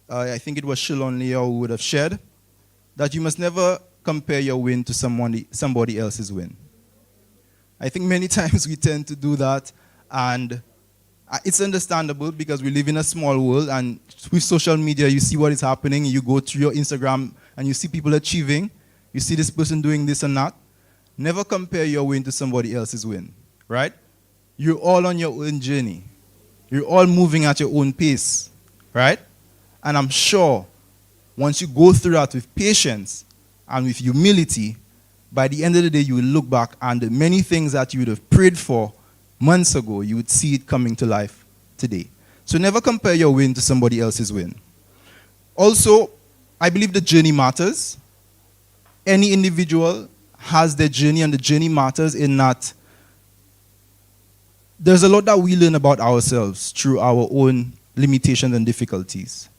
I think it was Shilon Leo who would have shared that you must never compare your win to somebody else's win. I think many times we tend to do that, and it's understandable because we live in a small world, and with social media you see what is happening. You go through your Instagram and you see people achieving. You see this person doing this and that. Never compare your win to somebody else's win, right? You're all on your own journey. You're all moving at your own pace, right? And I'm sure once you go through that with patience and with humility, by the end of the day, you will look back and the many things that you would have prayed for months ago, you would see it coming to life today. So never compare your win to somebody else's win. Also, I believe the journey matters. Any individual has their journey, and the journey matters in that there's a lot that we learn about ourselves through our own limitations and difficulties.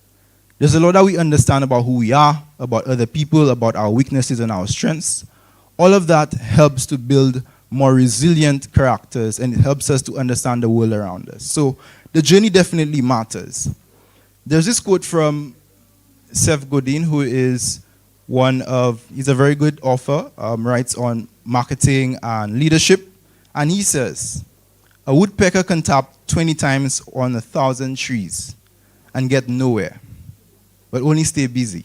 There's a lot that we understand about who we are, about other people, about our weaknesses and our strengths. All of that helps to build more resilient characters, and it helps us to understand the world around us. So the journey definitely matters. There's this quote from Seth Godin, who is he's a very good author, writes on marketing and leadership, and he says, a woodpecker can tap 20 times on 1,000 trees and get nowhere, but only stay busy.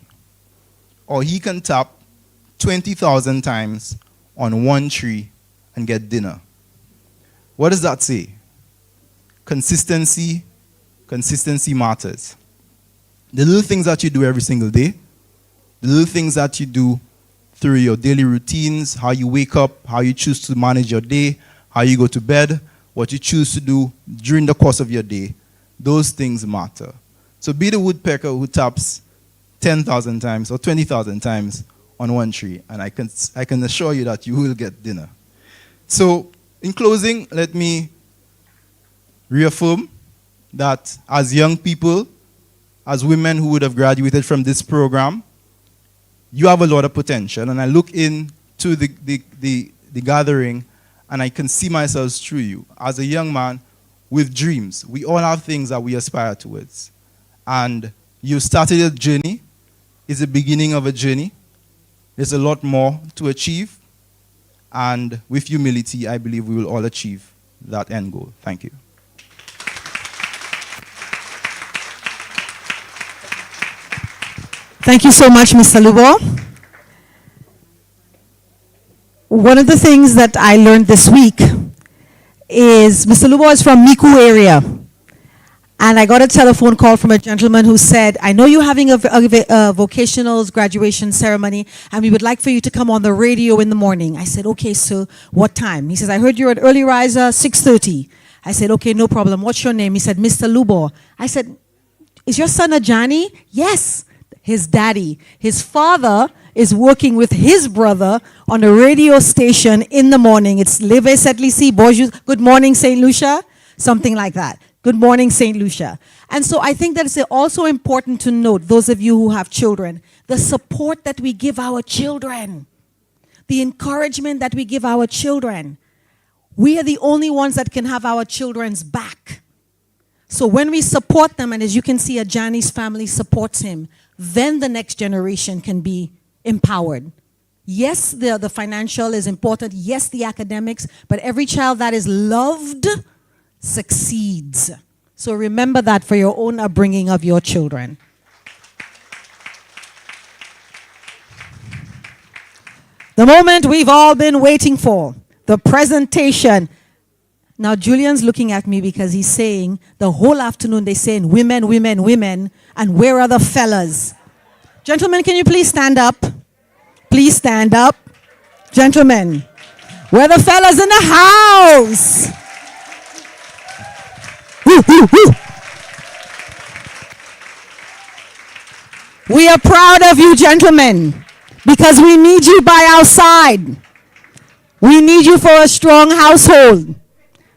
Or he can tap 20,000 times on one tree and get dinner. What does that say? Consistency matters. The little things that you do every single day, the little things that you do through your daily routines, how you wake up, how you choose to manage your day, how you go to bed, what you choose to do during the course of your day, those things matter. So be the woodpecker who taps 10,000 times or 20,000 times on one tree, and I can assure you that you will get dinner. So in closing, let me reaffirm that as young people, as women who would have graduated from this program, you have a lot of potential. And I look into the gathering, and I can see myself through you. As a young man with dreams, we all have things that we aspire towards. And you started a journey. It's the beginning of a journey. There's a lot more to achieve. And with humility, I believe we will all achieve that end goal. Thank you. Thank you so much, Mr. Lubo. One of the things that I learned this week is Mr. Lubo is from Miku area. And I got a telephone call from a gentleman who said, I know you're having a vocational graduation ceremony, and we would like for you to come on the radio in the morning. I said, okay, so what time? He says, I heard you're an early riser, 6:30. I said, okay, no problem. What's your name? He said, Mr. Lubo. I said, is your son a Johnny? Yes, his daddy. His father is working with his brother on a radio station in the morning. It's Leve Setlisi, Bonjour, Good Morning St. Lucia, something like that. Good morning, St. Lucia. And so I think that it's also important to note, those of you who have children, the support that we give our children, the encouragement that we give our children. We are the only ones that can have our children's back. So when we support them, and as you can see, Ajani's family supports him, then the next generation can be empowered. Yes, the financial is important. Yes, the academics. But every child that is loved succeeds. So remember that for your own upbringing of your children. The moment we've all been waiting for, the presentation. Now, Julian's looking at me because he's saying the whole afternoon they're saying women, women, women, and where are the fellas? Gentlemen, can you please stand up? Please stand up. Gentlemen, where are the fellas in the house? Woo, woo, woo. We are proud of you, gentlemen, because we need you by our side. We need you for a strong household.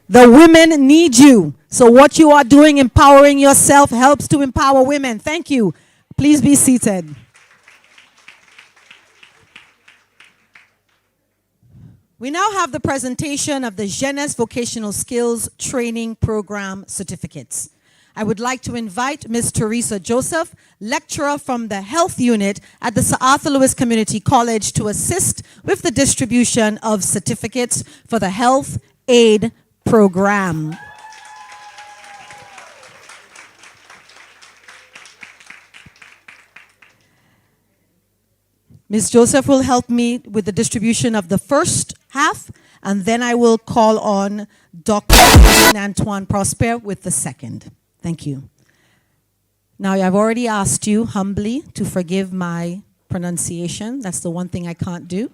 The women need you. So what you are doing, empowering yourself, helps to empower women. Thank you. Please be seated. We now have the presentation of the Jeunesse Vocational Skills Training Program certificates. I would like to invite Ms. Teresa Joseph, lecturer from the Health Unit at the Sir Arthur Lewis Community College, to assist with the distribution of certificates for the Health Aid Program. Ms. Joseph will help me with the distribution of the first half, and then I will call on Dr. Antoine Prosper with the second. Thank you. Now, I've already asked you humbly to forgive my pronunciation. That's the one thing I can't do.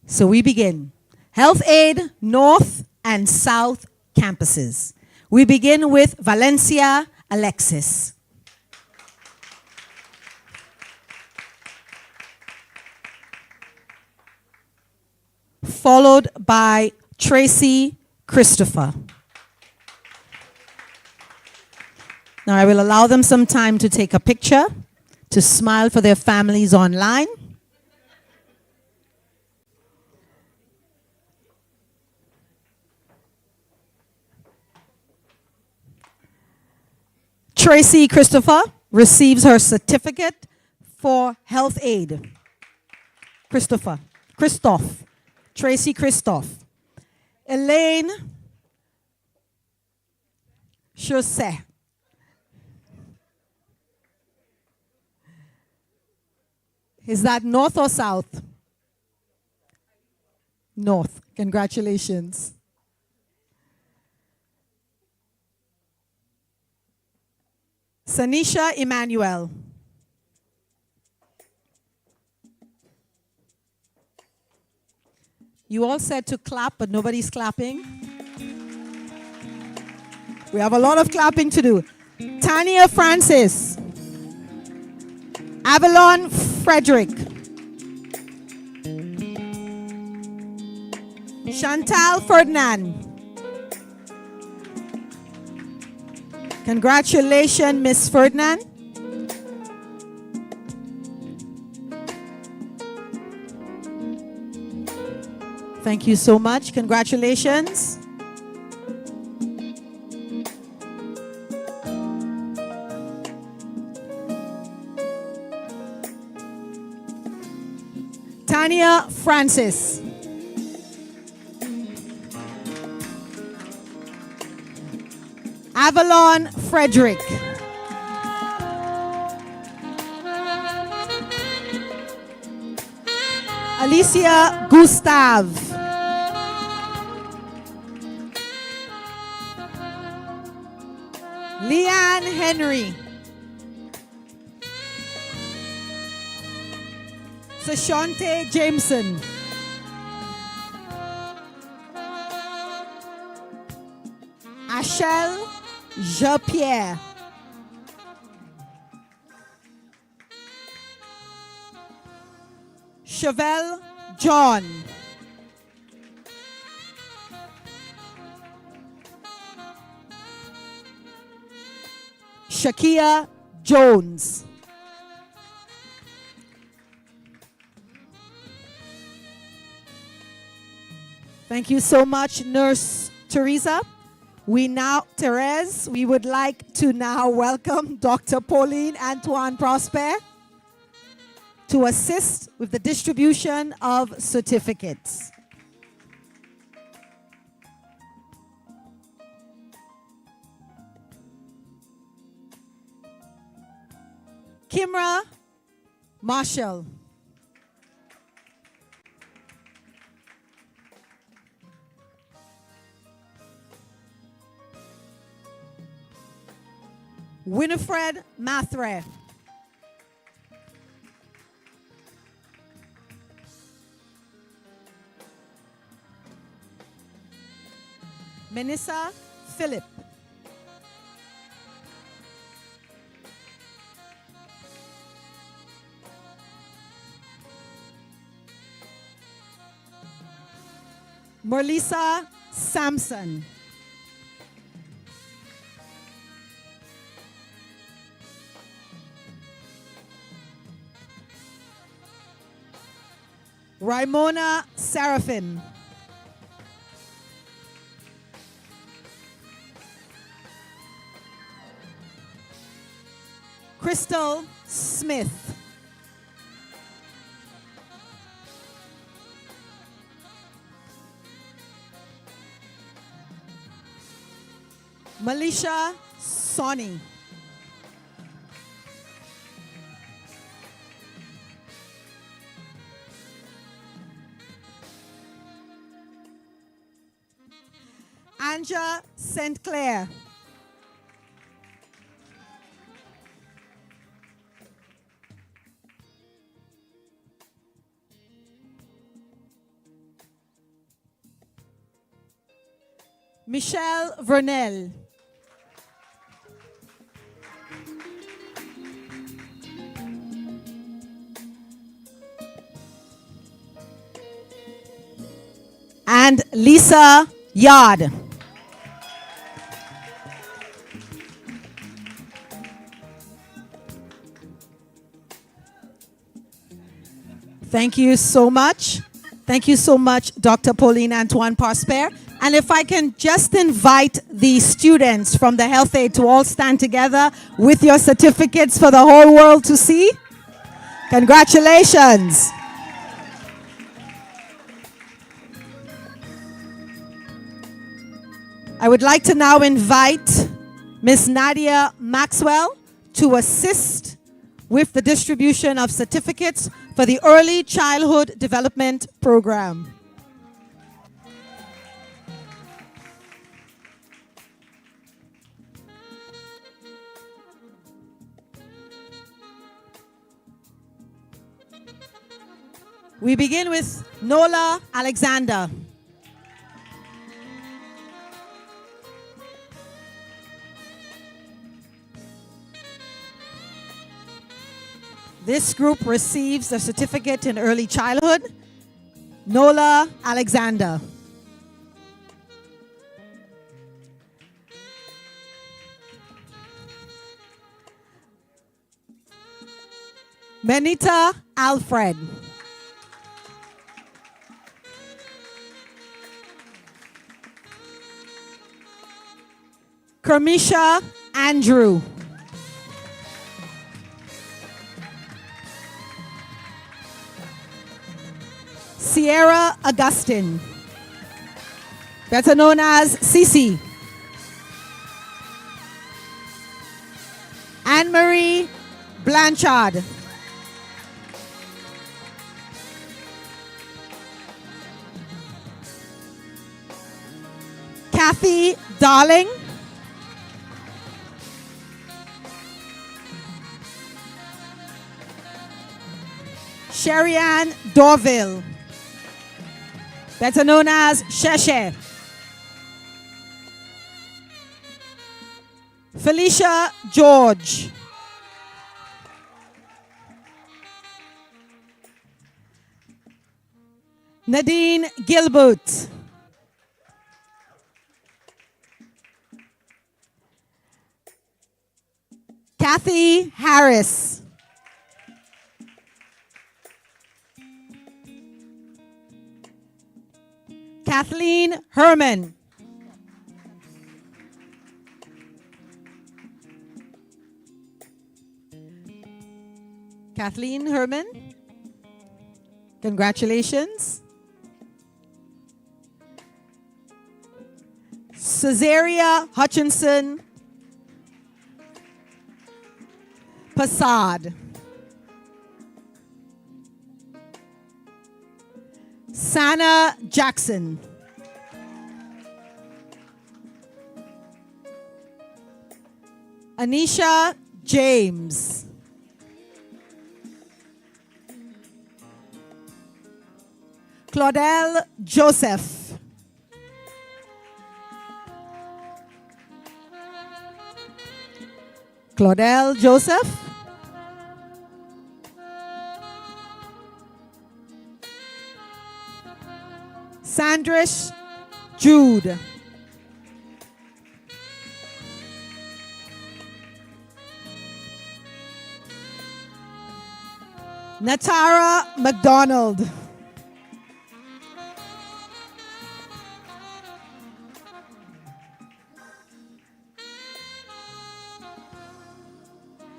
So we begin. Health Aid North and South campuses. We begin with Valencia Alexis. Followed by Tracy Christopher. Now I will allow them some time to take a picture, to smile for their families online. Tracy Christopher receives her certificate for health aid. Christoph. Tracy Christoph. Elaine Chausset. Is that north or south? North. Congratulations. Sanisha Emmanuel. You all said to clap, but nobody's clapping. We have a lot of clapping to do. Tanya Francis. Avalon Frederick. Chantal Ferdinand. Congratulations, Miss Ferdinand. Thank you so much. Congratulations. Tanya Francis. Avalon Frederick. Alicia Gustav. Leanne Henry. Sashante Jameson. Ashel Jean-Pierre. Chevelle John. Shakia Jones. Thank you so much, Nurse Teresa. We would like to now welcome Dr. Pauline Antoine Prosper to assist with the distribution of certificates. Kimra Marshall. Winifred Mathre. Menissa Philip. Merlisa Sampson. Raimona Seraphin. Crystal Smith. Malisha Soni. Anja St. Clair. Michelle Vernel. And Lisa Yard. Thank you so much. Thank you so much, Dr. Pauline Antoine Prosper. And if I can just invite the students from the health aid to all stand together with your certificates for the whole world to see. Congratulations. I would like to now invite Ms. Nadia Maxwell to assist with the distribution of certificates for the Early Childhood Development Program. We begin with Nola Alexander. This group receives a certificate in early childhood. Nola Alexander. Benita Alfred. Kermisha Andrew. Sierra Augustine, better known as Cece. Anne-Marie Blanchard. Kathy Darling. Sherry-Ann Dorville, better known as Sheshe. Felicia George. Nadine Gilbert. Harris. Kathleen Herman. Kathleen Herman, congratulations. Cesaria Hutchinson Passad. Sana Jackson. Anisha James. Claudel Joseph. Claudel Joseph. Sandrish Jude. Natara McDonald.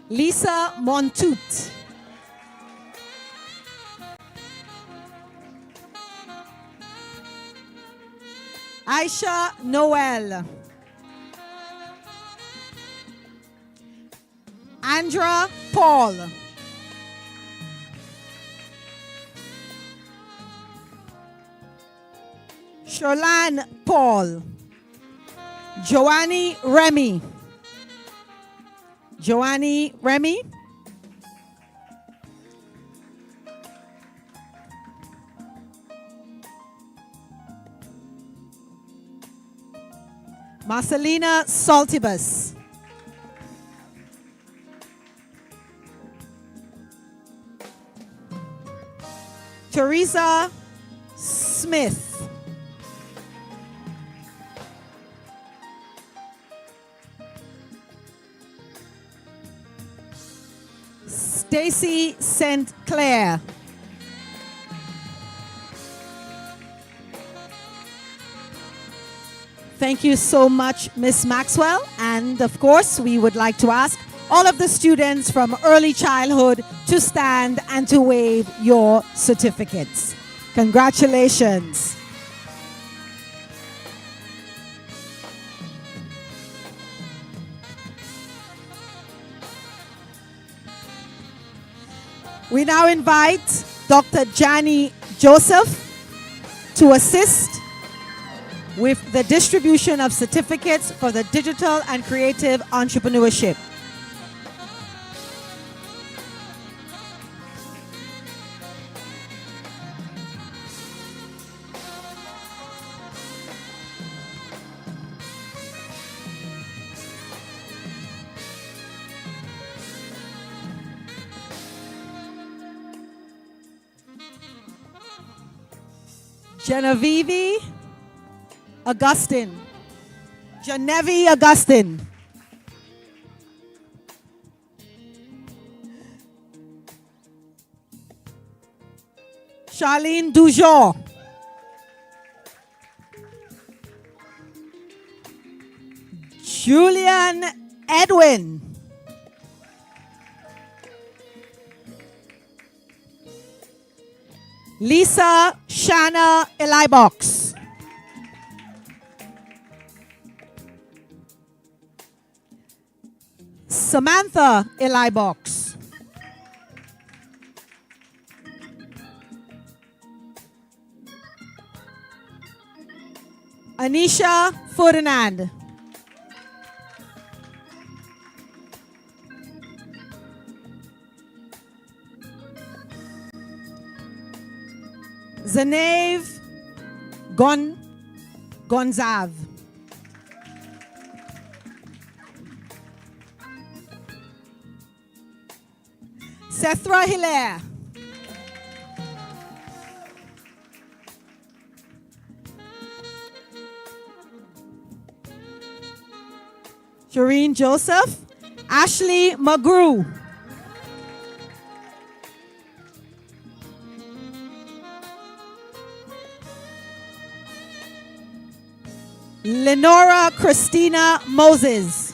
Lisa Montoute. Aisha Noel. Andra Paul. Sholan Paul. Joannie Remy. Joannie Remy. Marcelina Saltibus. Teresa Smith. Stacy St. Clair. Thank you so much, Miss Maxwell. And of course, we would like to ask all of the students from early childhood to stand and to wave your certificates. Congratulations. We now invite Dr. Jani Joseph to assist with the distribution of certificates for the digital and creative entrepreneurship. Genevieve Augustine. Genevieve Augustine. Charlene Dujour. Julian Edwin. Lisa Shanna Elibox. Samantha Elibox. Anisha Ferdinand. Zanev Gonzav. Sethra Hilaire. Shireen Joseph. Ashley McGrew. Lenora Christina Moses.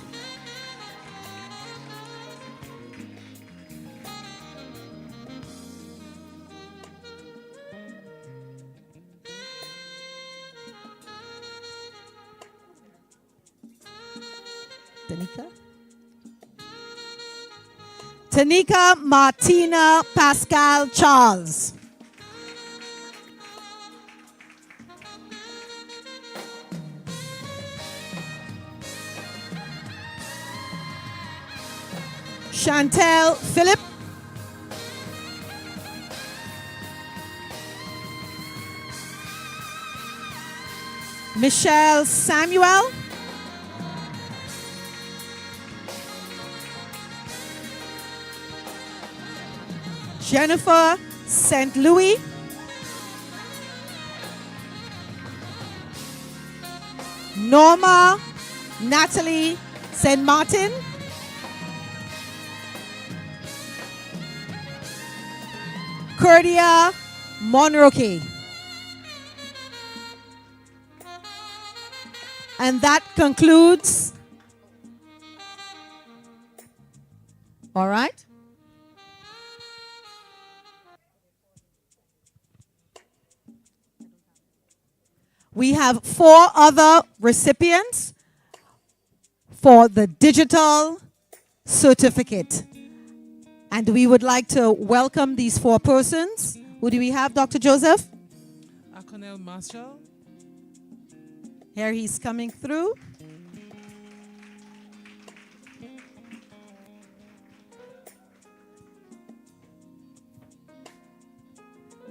Tanika Martina Pascal Charles. Chantel Phillip. Michelle Samuel. Jennifer St. Louis. Norma Natalie St. Martin. Cordia Monroe. And that concludes. All right. We have 4 other recipients for the digital certificate. And we would like to welcome these 4 persons. Who do we have, Dr. Joseph? Akonel Marshall. Here he's coming through.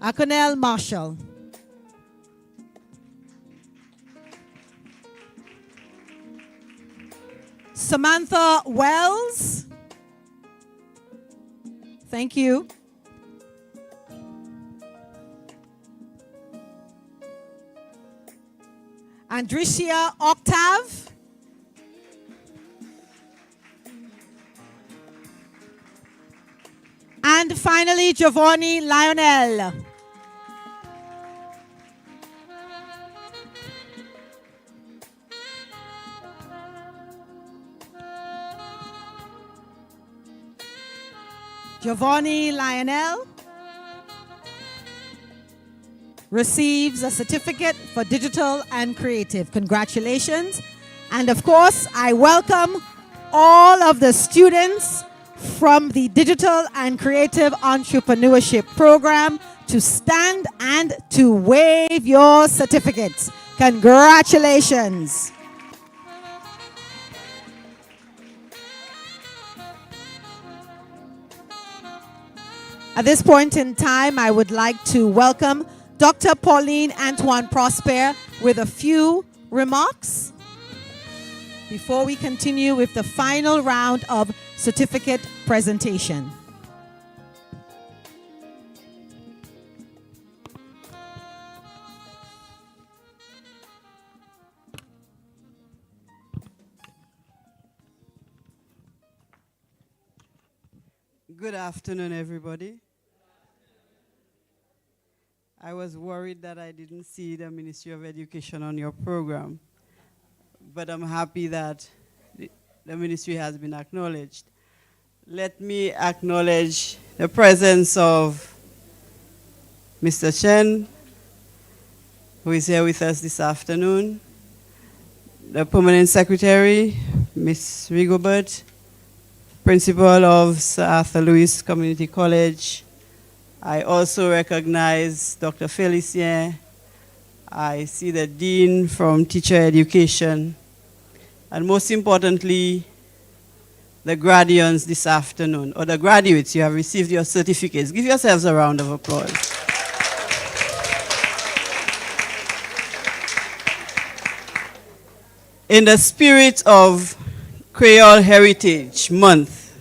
Akonel Marshall. Samantha Wells. Thank you. Andricia Octave. And finally, Giovanni Lionel. Giovanni Lionel receives a certificate for digital and creative. Congratulations. And of course, I welcome all of the students from the Digital and Creative Entrepreneurship Program to stand and to wave your certificates. Congratulations. At this point in time, I would like to welcome Dr. Pauline Antoine Prosper with a few remarks before we continue with the final round of certificate presentation. Good afternoon, everybody. I was worried that I didn't see the Ministry of Education on your program, but I'm happy that the ministry has been acknowledged. Let me acknowledge the presence of Mr. Chen, who is here with us this afternoon, the Permanent Secretary, Ms. Rigobert, Principal of Sir Arthur Lewis Community College. I also recognize Dr. Felicien. I see the Dean from Teacher Education. And most importantly, the graduates this afternoon, or the graduates, you have received your certificates. Give yourselves a round of applause. In the spirit of Creole Heritage Month,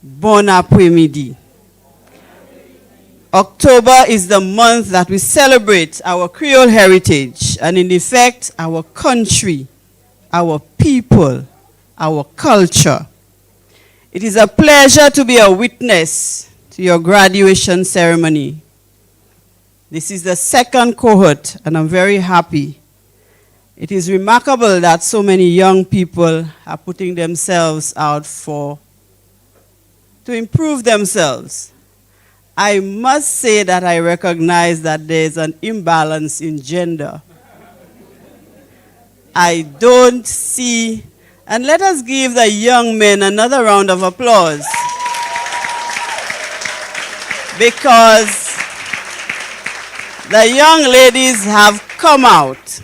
Bon après-midi. October is the month that we celebrate our Creole heritage and in effect our country, our people, our culture. It is a pleasure to be a witness to your graduation ceremony. This is the second cohort and I'm very happy. It is remarkable that so many young people are putting themselves out to improve themselves. I must say that I recognize that there's an imbalance in gender. I don't see, and let us give the young men another round of applause. Because the young ladies have come out.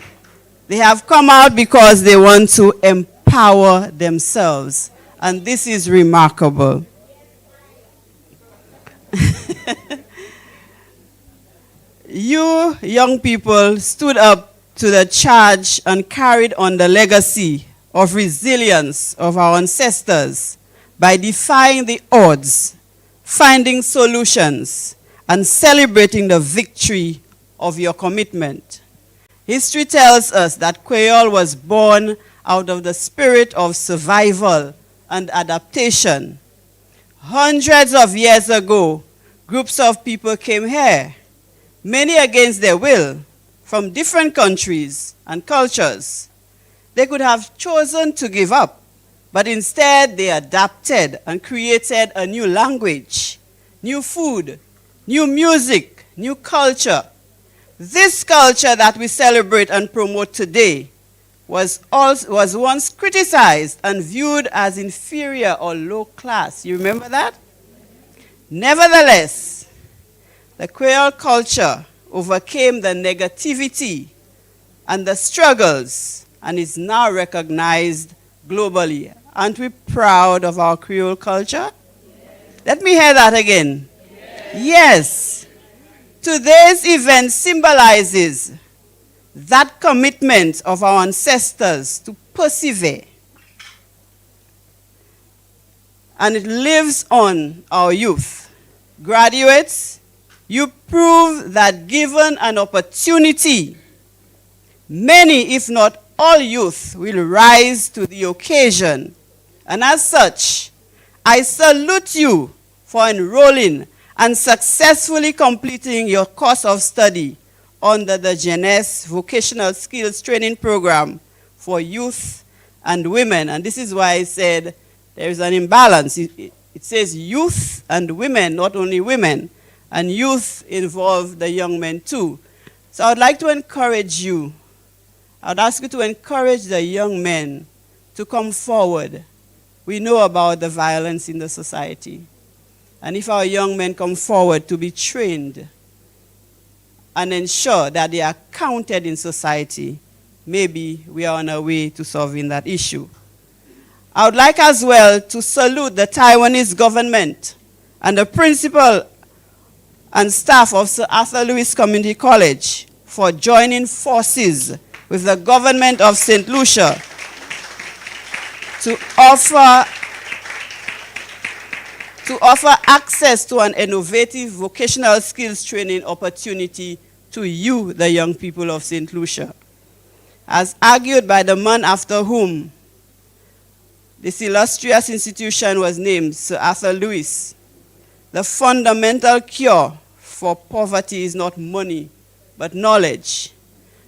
They have come out because they want to empower themselves. And this is remarkable. You young people stood up to the charge and carried on the legacy of resilience of our ancestors by defying the odds, finding solutions, and celebrating the victory of your commitment. History tells us that Creole was born out of the spirit of survival and adaptation. Hundreds of years ago, groups of people came here, many against their will, from different countries and cultures. They could have chosen to give up, but instead they adapted and created a new language, new food, new music, new culture. This culture that we celebrate and promote today was once criticized and viewed as inferior or low class. You remember that? Nevertheless, the Creole culture overcame the negativity and the struggles and is now recognized globally. Aren't we proud of our Creole culture? Yes. Let me hear that again. Yes. Today's event symbolizes that commitment of our ancestors to persevere. And it lives on our youth. Graduates, you prove that given an opportunity, many, if not all youth, will rise to the occasion. And as such, I salute you for enrolling and successfully completing your course of study under the Jeunesse Vocational Skills Training Program for youth and women. And this is why I said there is an imbalance. It says youth and women, not only women. And youth involve the young men too. So I would like to encourage you. I would ask you to encourage the young men to come forward. We know about the violence in the society. And if our young men come forward to be trained and ensure that they are counted in society, maybe we are on our way to solving that issue. I would like as well to salute the Taiwanese government and the principal and staff of Sir Arthur Lewis Community College for joining forces with the government of St. Lucia to offer access to an innovative vocational skills training opportunity to you, the young people of St. Lucia. As argued by the man after whom this illustrious institution was named, Sir Arthur Lewis, the fundamental cure for poverty is not money, but knowledge.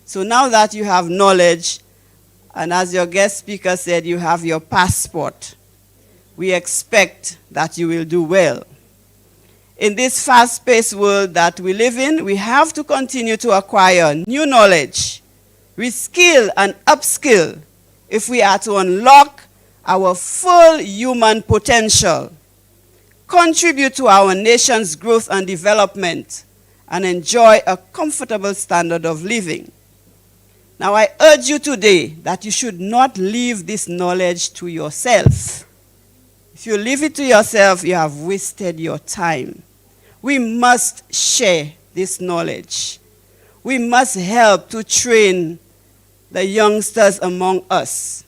So now that you have knowledge, and as your guest speaker said, you have your passport, we expect that you will do well. In this fast-paced world that we live in, we have to continue to acquire new knowledge, reskill and upskill if we are to unlock our full human potential, contribute to our nation's growth and development, and enjoy a comfortable standard of living. Now, I urge you today that you should not leave this knowledge to yourself. If you leave it to yourself, you have wasted your time. We must share this knowledge. We must help to train the youngsters among us.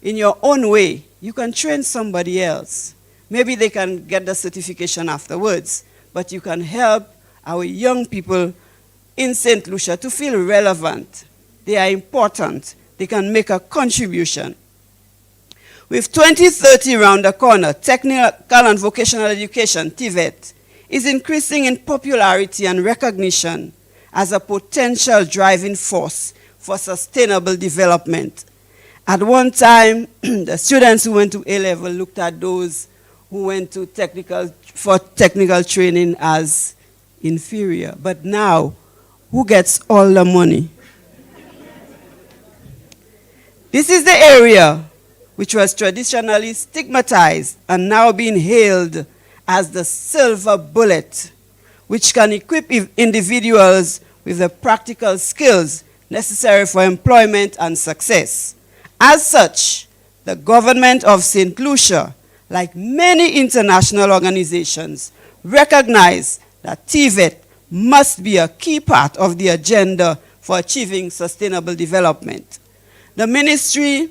In your own way, you can train somebody else. Maybe they can get the certification afterwards, but you can help our young people in St. Lucia to feel relevant. They are important. They can make a contribution. With 2030 around the corner, technical and vocational education, TVET, is increasing in popularity and recognition as a potential driving force for sustainable development. At one time, the students who went to A-level looked at those who went to technical training as inferior. But now, who gets all the money? This is the area which was traditionally stigmatized and now being hailed as the silver bullet, which can equip individuals with the practical skills necessary for employment and success. As such, the government of St. Lucia, like many international organizations, recognize that TVET must be a key part of the agenda for achieving sustainable development. The ministry,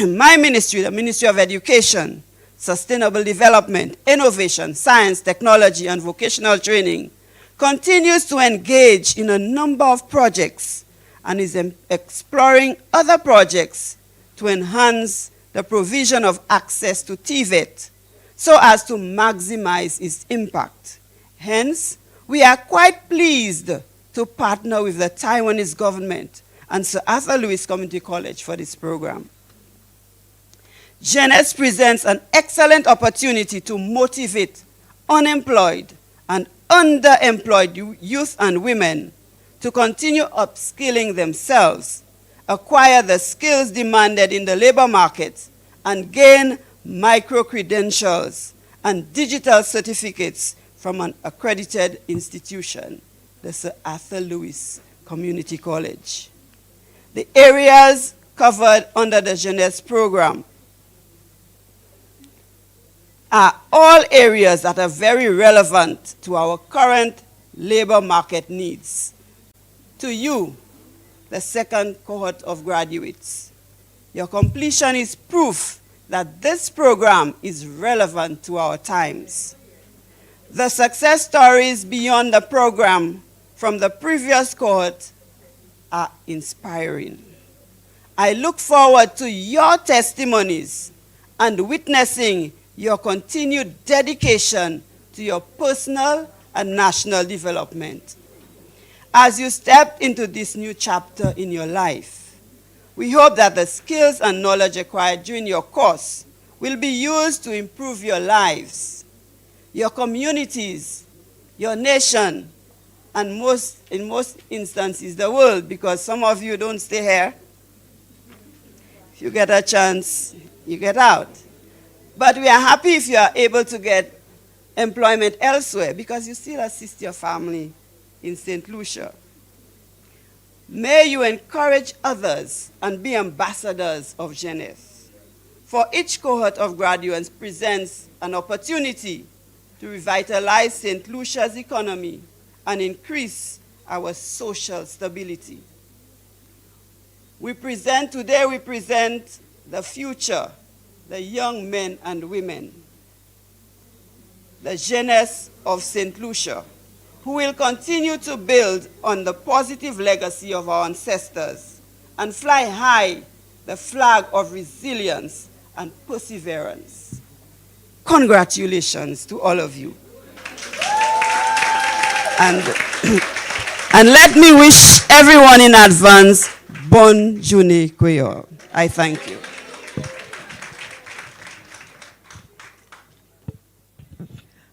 my ministry, the Ministry of Education, Sustainable Development, Innovation, Science, Technology, and Vocational Training, continues to engage in a number of projects and is exploring other projects to enhance the provision of access to TVET so as to maximize its impact. Hence, we are quite pleased to partner with the Taiwanese government and Sir Arthur Lewis Community College for this program. Jeunesse presents an excellent opportunity to motivate unemployed and underemployed youth and women to continue upskilling themselves, acquire the skills demanded in the labor market, and gain micro-credentials and digital certificates from an accredited institution, the Sir Arthur Lewis Community College. The areas covered under the Jeunesse program are all areas that are very relevant to our current labor market needs. To you, the second cohort of graduates, your completion is proof that this program is relevant to our times. The success stories beyond the program from the previous cohort are inspiring. I look forward to your testimonies and witnessing your continued dedication to your personal and national development. As you step into this new chapter in your life, we hope that the skills and knowledge acquired during your course will be used to improve your lives, your communities, your nation, and in most instances, the world, because some of you don't stay here. If you get a chance, you get out. But we are happy if you are able to get employment elsewhere because you still assist your family in St. Lucia. May you encourage others and be ambassadors of Jeunesse. For each cohort of graduates presents an opportunity to revitalize St. Lucia's economy and increase our social stability. Today we present the future, the young men and women, the Jeunesse of St. Lucia, who will continue to build on the positive legacy of our ancestors and fly high the flag of resilience and perseverance. Congratulations to all of you. And let me wish everyone in advance, Bonne Journée Creole. I thank you.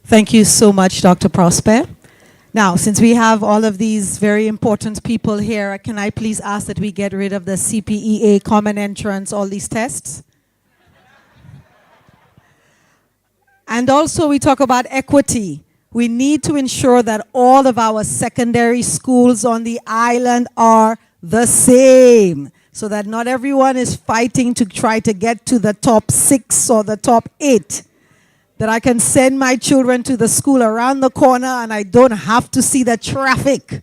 Thank you so much, Dr. Prosper. Now, since we have all of these very important people here, can I please ask that we get rid of the CPEA, common entrance, all these tests? And also we talk about equity. We need to ensure that all of our secondary schools on the island are the same, so that not everyone is fighting to try to get to the top 6 or the top 8. That I can send my children to the school around the corner and I don't have to see the traffic.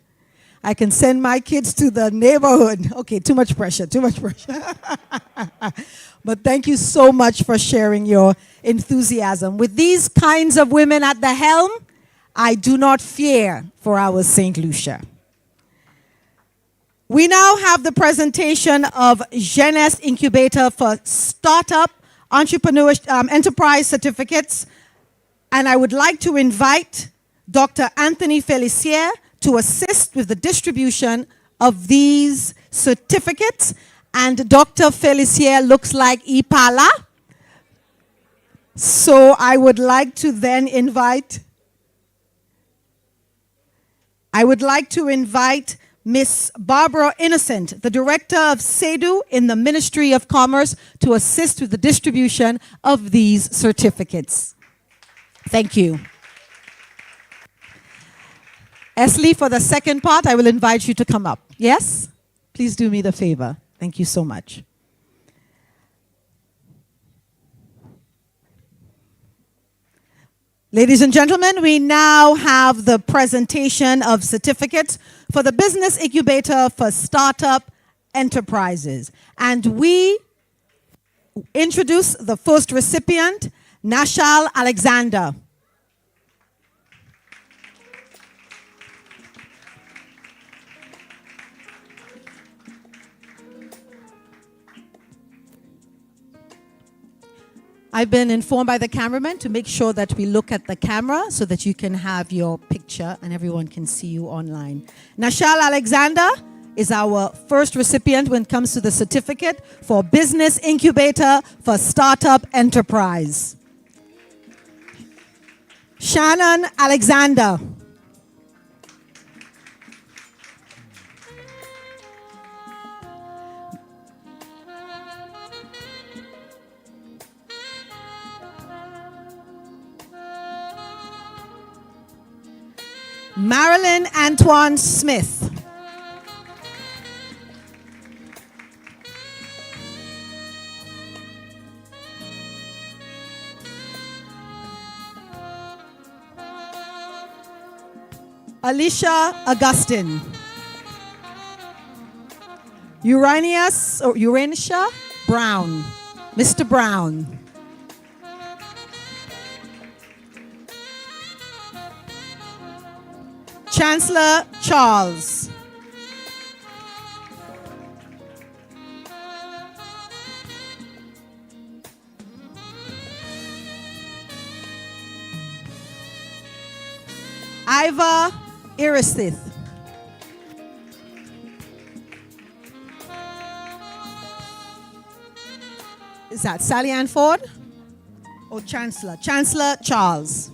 I can send my kids to the neighborhood. Okay, too much pressure. But thank you so much for sharing your enthusiasm. With these kinds of women at the helm, I do not fear for our St. Lucia. We now have the presentation of Jeunesse Incubator for Startup Entrepreneurship Enterprise Certificates, and I would like to invite Dr. Anthony Felicier to assist with the distribution of these certificates. And Dr. Felicier looks like Ipala. So I would like to then invite Miss Barbara Innocent, the Director of SEDU in the Ministry of Commerce, to assist with the distribution of these certificates. Thank you. Esley, for the second part, I will invite you to come up. Yes? Please do me the favor. Thank you so much. Ladies and gentlemen, we now have the presentation of certificates for the Business Incubator for Startup Enterprises. And we introduce the first recipient, Nashal Alexander. I've been informed by the cameraman to make sure that we look at the camera so that you can have your picture and everyone can see you online. Nashal Alexander is our first recipient when it comes to the certificate for Business Incubator for Startup Enterprise. Shannon Alexander. Marilyn Antoine Smith. Alicia Augustine. Uranisha Brown. Mr. Brown. Chancellor Charles. Iva Iristith. Is that Sally Ann Ford? Or Chancellor? Chancellor Charles.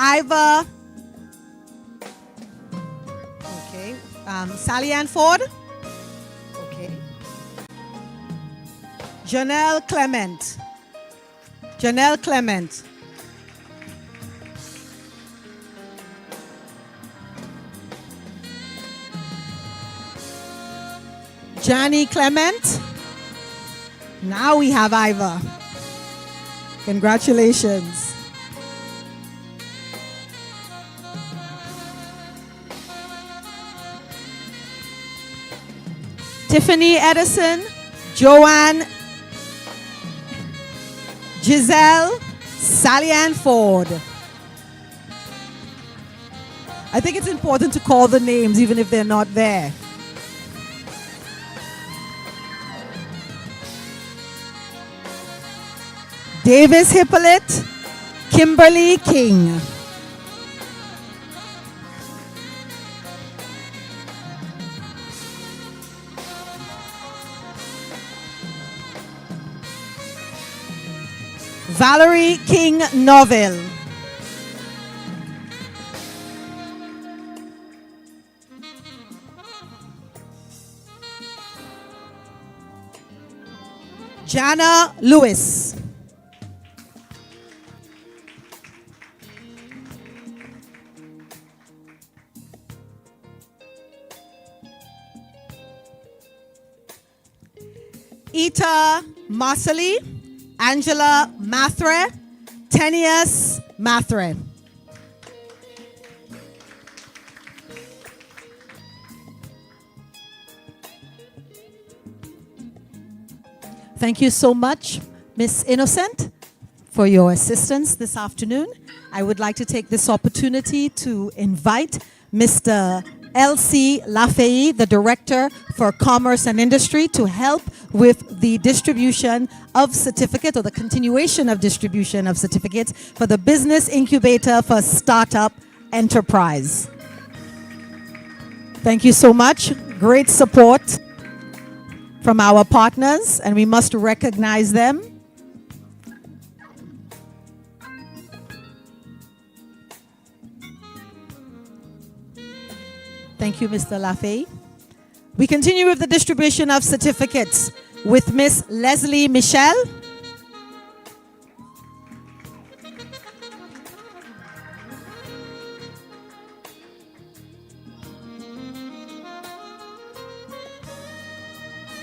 Iva, okay, Sally Ann Ford, okay. Janelle Clement, Janie Clement. Now we have Iva. Congratulations. Tiffany Edison, Joanne, Giselle, Sally Ann Ford. I think it's important to call the names even if they're not there. Davis Hippolyte, Kimberly King. Valerie King Noville. Jana Lewis. Ita Marsali, Angela Mathre, Tenius Mathre. Thank you so much, Miss Innocent, for your assistance this afternoon. I would like to take this opportunity to invite Mr. Elsie Lafayette, the Director for Commerce and Industry, to help with the distribution of certificate or the continuation of distribution of certificates for the Business Incubator for Startup Enterprise. Thank you so much. Great support from our partners, and we must recognize them. Thank you, Mr. Lafay. We continue with the distribution of certificates with Miss Leslie Michelle.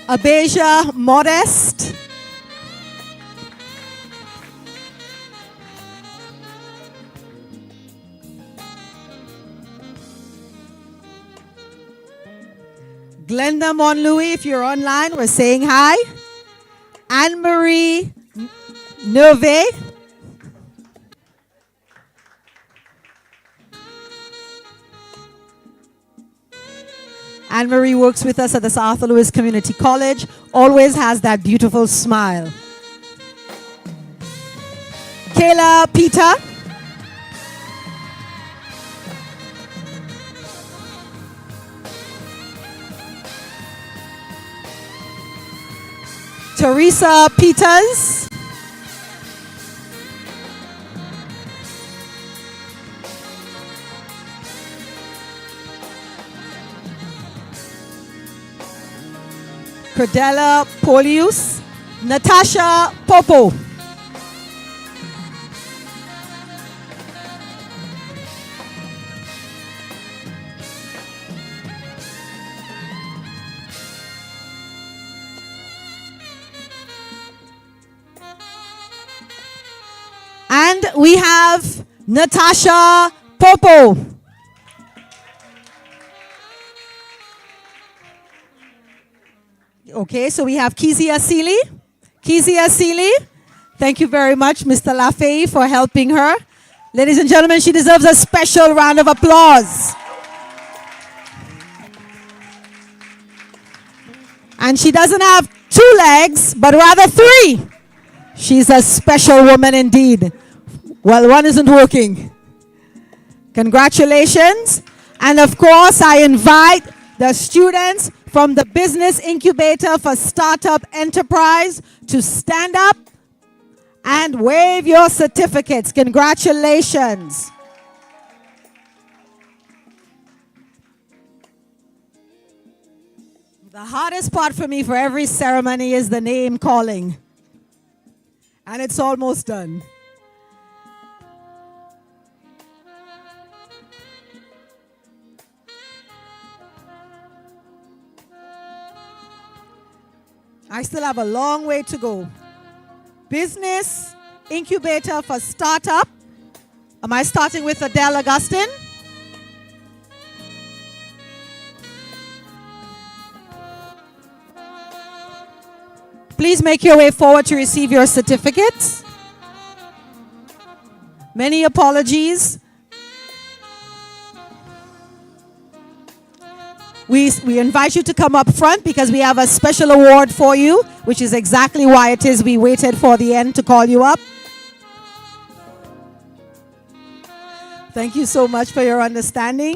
Abeja Modest. Glenda Monlouis, if you're online, we're saying hi. Anne-Marie Neve. Anne-Marie works with us at the South Louis Community College, always has that beautiful smile. Kayla Peter. Teresa Peters. Cordella Polius. Natasha Popo. And we have Natasha Popo. Okay, so we have Kezia Seeley. Kezia Seeley, thank you very much, Mr. Lafay, for helping her. Ladies and gentlemen, she deserves a special round of applause. And she doesn't have 2 legs, but rather 3. She's a special woman indeed. Well, one isn't working. Congratulations. And of course, I invite the students from the Business Incubator for Startup Enterprise to stand up and wave your certificates. Congratulations. The hardest part for me for every ceremony is the name calling. And it's almost done. I still have a long way to go. Business Incubator for Startup. Am I starting with Adele Augustine? Please make your way forward to receive your certificates. Many apologies. We invite you to come up front because we have a special award for you, which is exactly why it is we waited for the end to call you up. Thank you so much for your understanding.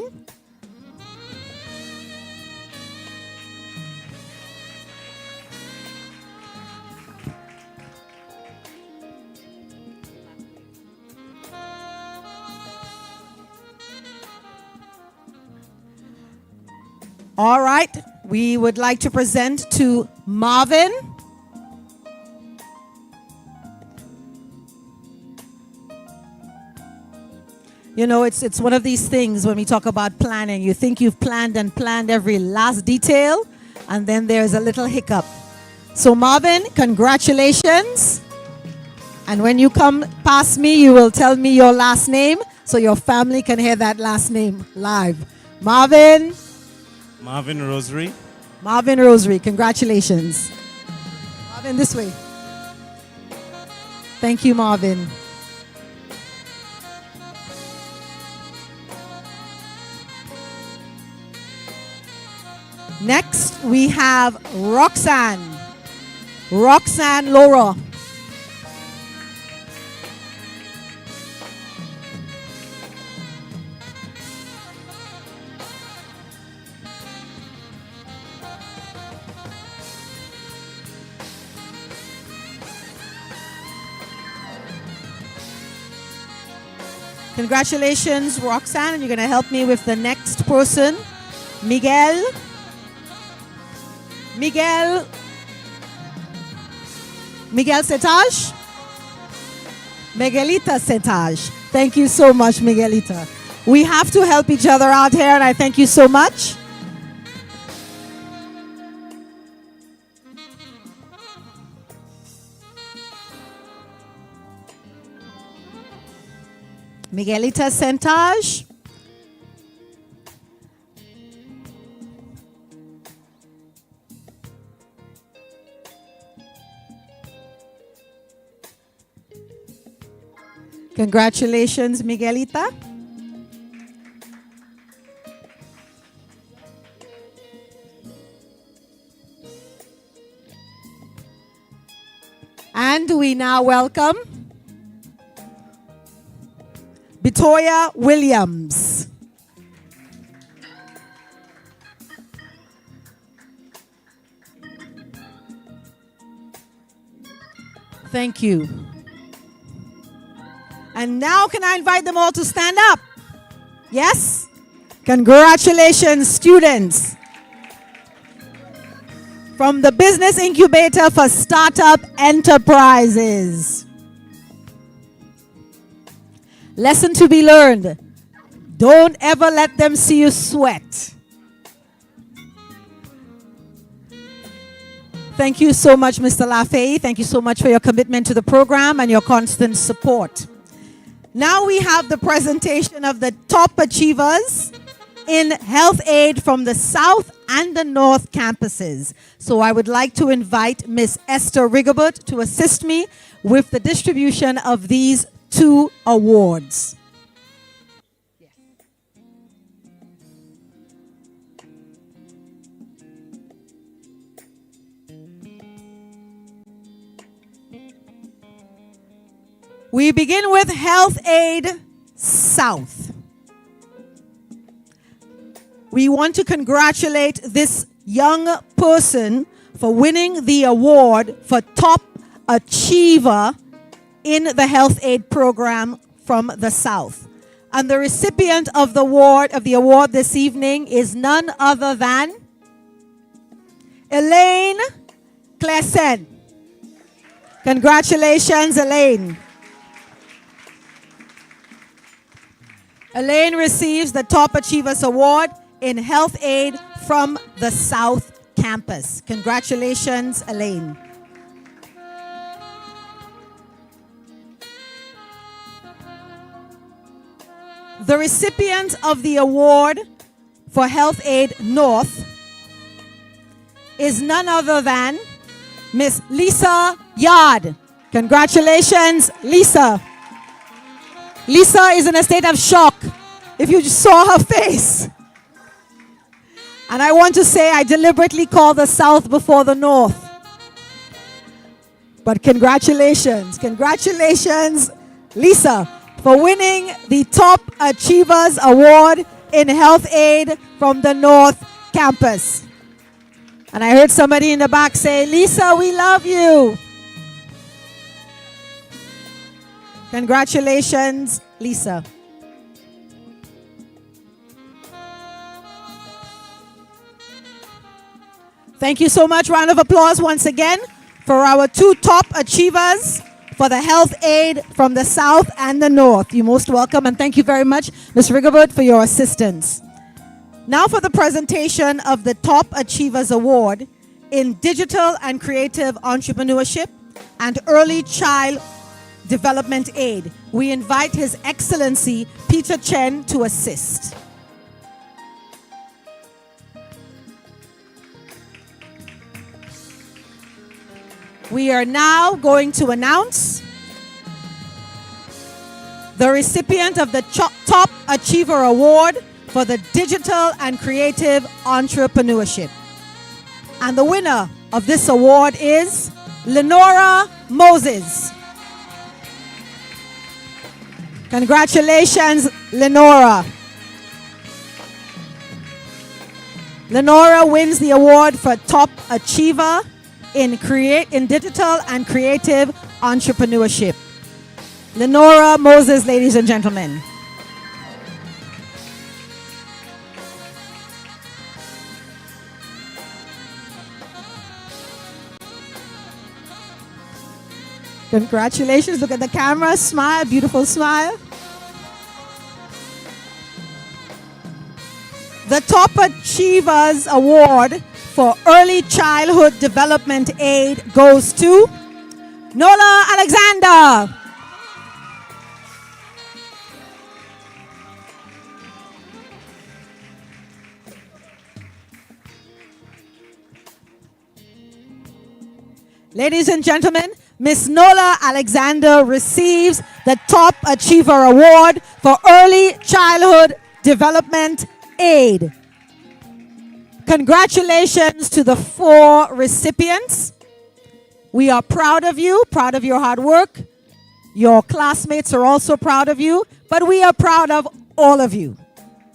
All right, we would like to present to Marvin. You know, it's one of these things when we talk about planning. You think you've planned and planned every last detail, and then there's a little hiccup. So Marvin, congratulations. And when you come past me, you will tell me your last name so your family can hear that last name live. Marvin Rosary. Marvin Rosary, congratulations. Marvin, this way. Thank you, Marvin. Next, we have Roxanne. Roxanne Laura. Congratulations, Roxanne. And you're going to help me with the next person, Miguel. Miguel Setaj? Miguelita Setaj. Thank you so much, Miguelita. We have to help each other out here, and I thank you so much. Miguelita Setaj. Congratulations, Miguelita. And we now welcome Bitoya Williams. Thank you. And now can I invite them all to stand up? Yes? Congratulations, students. From the Business Incubator for Startup Enterprises. Lesson to be learned. Don't ever let them see you sweat. Thank you so much, Mr. Lafay. Thank you so much for your commitment to the program and your constant support. Now we have the presentation of the top achievers in health aid from the South and the North campuses. So I would like to invite Miss Esther Rigobert to assist me with the distribution of these 2 awards. We begin with Health Aid South. We want to congratulate this young person for winning the award for Top Achiever in the Health Aid program from the South. And the recipient of the award this evening is none other than Elaine Claesen. Congratulations, Elaine. Elaine receives the Top Achievers Award in Health Aid from the South Campus. Congratulations, Elaine. The recipient of the award for Health Aid North is none other than Miss Lisa Yard. Congratulations, Lisa. Lisa is in a state of shock if you saw her face. And I want to say I deliberately called the South before the North. But congratulations, congratulations, Lisa, for winning the Top Achievers Award in Health Aid from the North Campus. And I heard somebody in the back say, Lisa, we love you. Congratulations, Lisa. Thank you so much. Round of applause once again for our 2 top achievers for the health aid from the South and the North. You're most welcome, and thank you very much, Ms. Rigobert, for your assistance. Now for the presentation of the Top Achievers Award in Digital and Creative Entrepreneurship and Early Child Development Aid. We invite His Excellency Peter Chen to assist. We are now going to announce the recipient of the Top Achiever Award for the Digital and Creative Entrepreneurship. And the winner of this award is Lenora Moses. Congratulations, Lenora. Lenora wins the award for Top Achiever in digital and creative entrepreneurship. Lenora Moses, ladies and gentlemen. Congratulations. Look at the camera. Smile. Beautiful smile. The Top Achievers Award for Early Childhood Development Aid goes to Nola Alexander. Ladies and gentlemen, Miss Nola Alexander receives the Top Achiever Award for Early Childhood Development Aid. Congratulations to the 4 recipients. We are proud of you, proud of your hard work. Your classmates are also proud of you, but we are proud of all of you.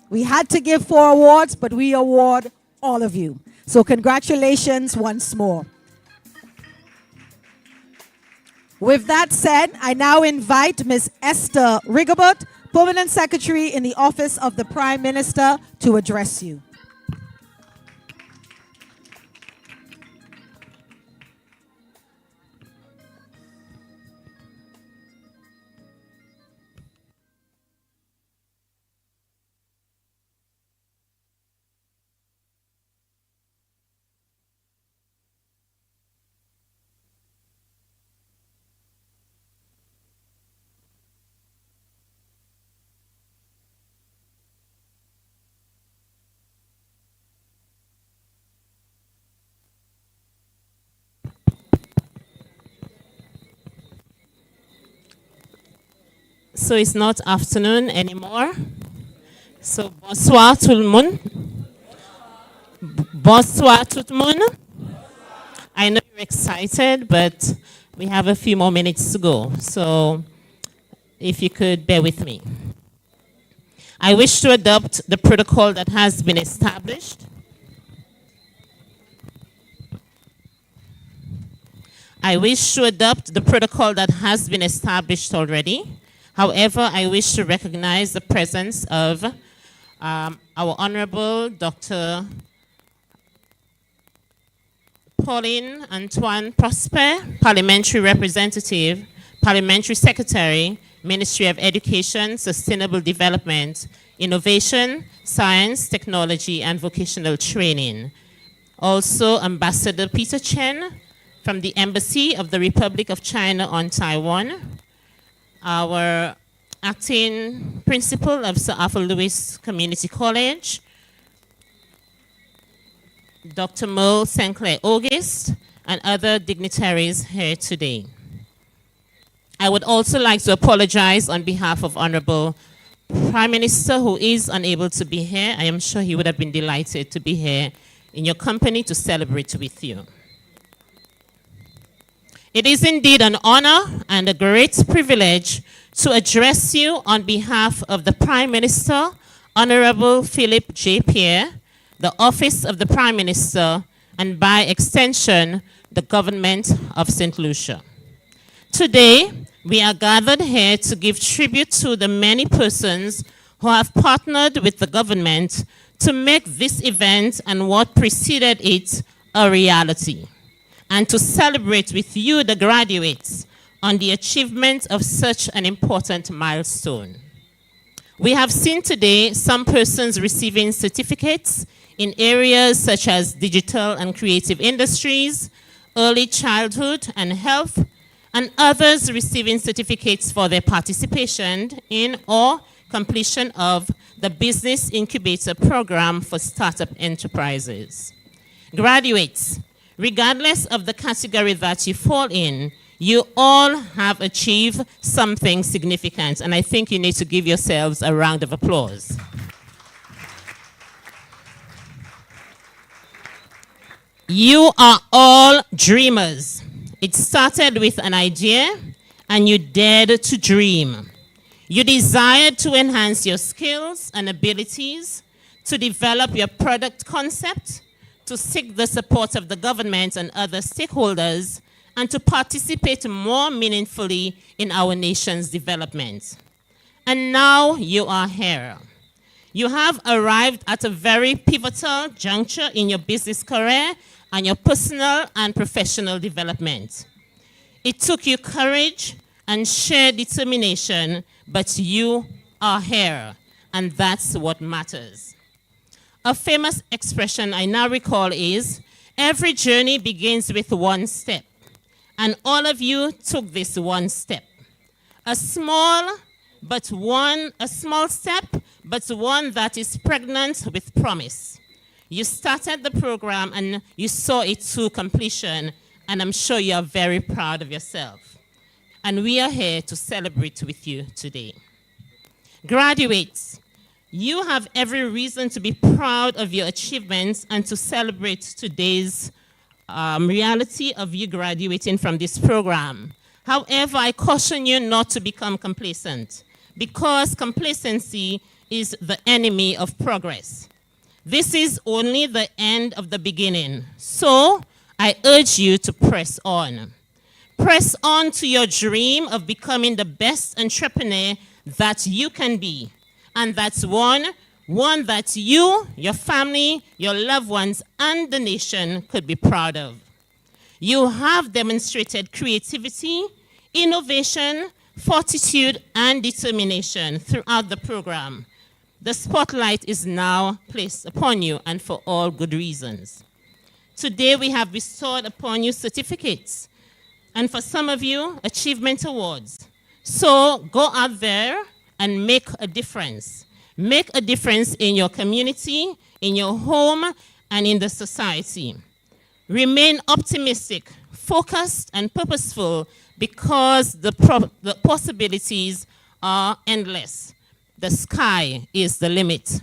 We had to give 4 awards, but we award all of you. So congratulations once more. With that said, I now invite Ms. Esther Rigobert, Permanent Secretary in the Office of the Prime Minister, to address you. So it's not afternoon anymore. So bonsoir tout le monde. Bonsoir tout le monde. I know you're excited, but we have a few more minutes to go. So if you could bear with me. I wish to adopt the protocol that has been established. I wish to adopt the protocol that has been established already. However, I wish to recognize the presence of our Honorable Dr. Pauline Antoine Prosper, Parliamentary Representative, Parliamentary Secretary, Ministry of Education, Sustainable Development, Innovation, Science, Technology, and Vocational Training. Also, Ambassador Peter Chen from the Embassy of the Republic of China on Taiwan, our acting principal of Sir Arthur Lewis Community College, Dr. Merle St. Clair August, and other dignitaries here today. I would also like to apologize on behalf of Honorable Prime Minister, who is unable to be here. I am sure he would have been delighted to be here in your company to celebrate with you. It is indeed an honor and a great privilege to address you on behalf of the Prime Minister, Honorable Philip J. Pierre, the Office of the Prime Minister, and by extension, the Government of St. Lucia. Today, we are gathered here to give tribute to the many persons who have partnered with the government to make this event and what preceded it a reality, and to celebrate with you, the graduates, on the achievement of such an important milestone. We have seen today some persons receiving certificates in areas such as digital and creative industries, early childhood and health, and others receiving certificates for their participation in or completion of the Business Incubator Program for Startup Enterprises. Graduates, regardless of the category that you fall in, you all have achieved something significant, and I think you need to give yourselves a round of applause. You are all dreamers. It started with an idea, and you dared to dream. You desired to enhance your skills and abilities, to develop your product concept, to seek the support of the government and other stakeholders, and to participate more meaningfully in our nation's development. And now you are here. You have arrived at a very pivotal juncture in your business career and your personal and professional development. It took you courage and sheer determination, but you are here, and that's what matters. A famous expression I now recall is, every journey begins with one step, and all of you took this one step. A small step, but one that is pregnant with promise. You started the program and you saw it to completion, and I'm sure you are very proud of yourself. And we are here to celebrate with you today. Graduates, you have every reason to be proud of your achievements and to celebrate today's reality of you graduating from this program. However, I caution you not to become complacent, because complacency is the enemy of progress. This is only the end of the beginning. So I urge you to press on. Press on to your dream of becoming the best entrepreneur that you can be. And that's one that you, your family, your loved ones, and the nation could be proud of. You have demonstrated creativity, innovation, fortitude, and determination throughout the program. The spotlight is now placed upon you, and for all good reasons. Today we have bestowed upon you certificates, and for some of you, achievement awards. So go out there and make a difference. Make a difference in your community, in your home, and in the society. Remain optimistic, focused, and purposeful, because the possibilities are endless. The sky is the limit.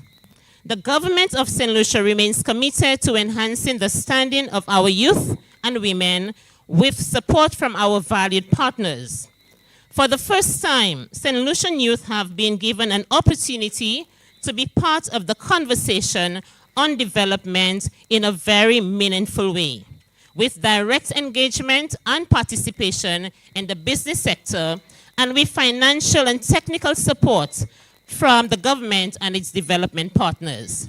The government of St. Lucia remains committed to enhancing the standing of our youth and women with support from our valued partners. For the first time, St. Lucian youth have been given an opportunity to be part of the conversation on development in a very meaningful way, with direct engagement and participation in the business sector, and with financial and technical support from the government and its development partners.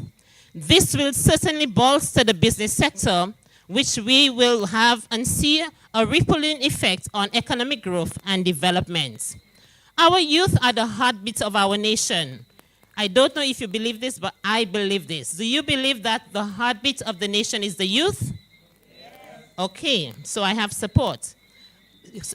This will certainly bolster the business sector, which we will have and see a rippling effect on economic growth and development. Our youth are the heartbeat of our nation. I don't know if you believe this, but I believe this. Do you believe that the heartbeat of the nation is the youth? Yes. Okay, so I have support.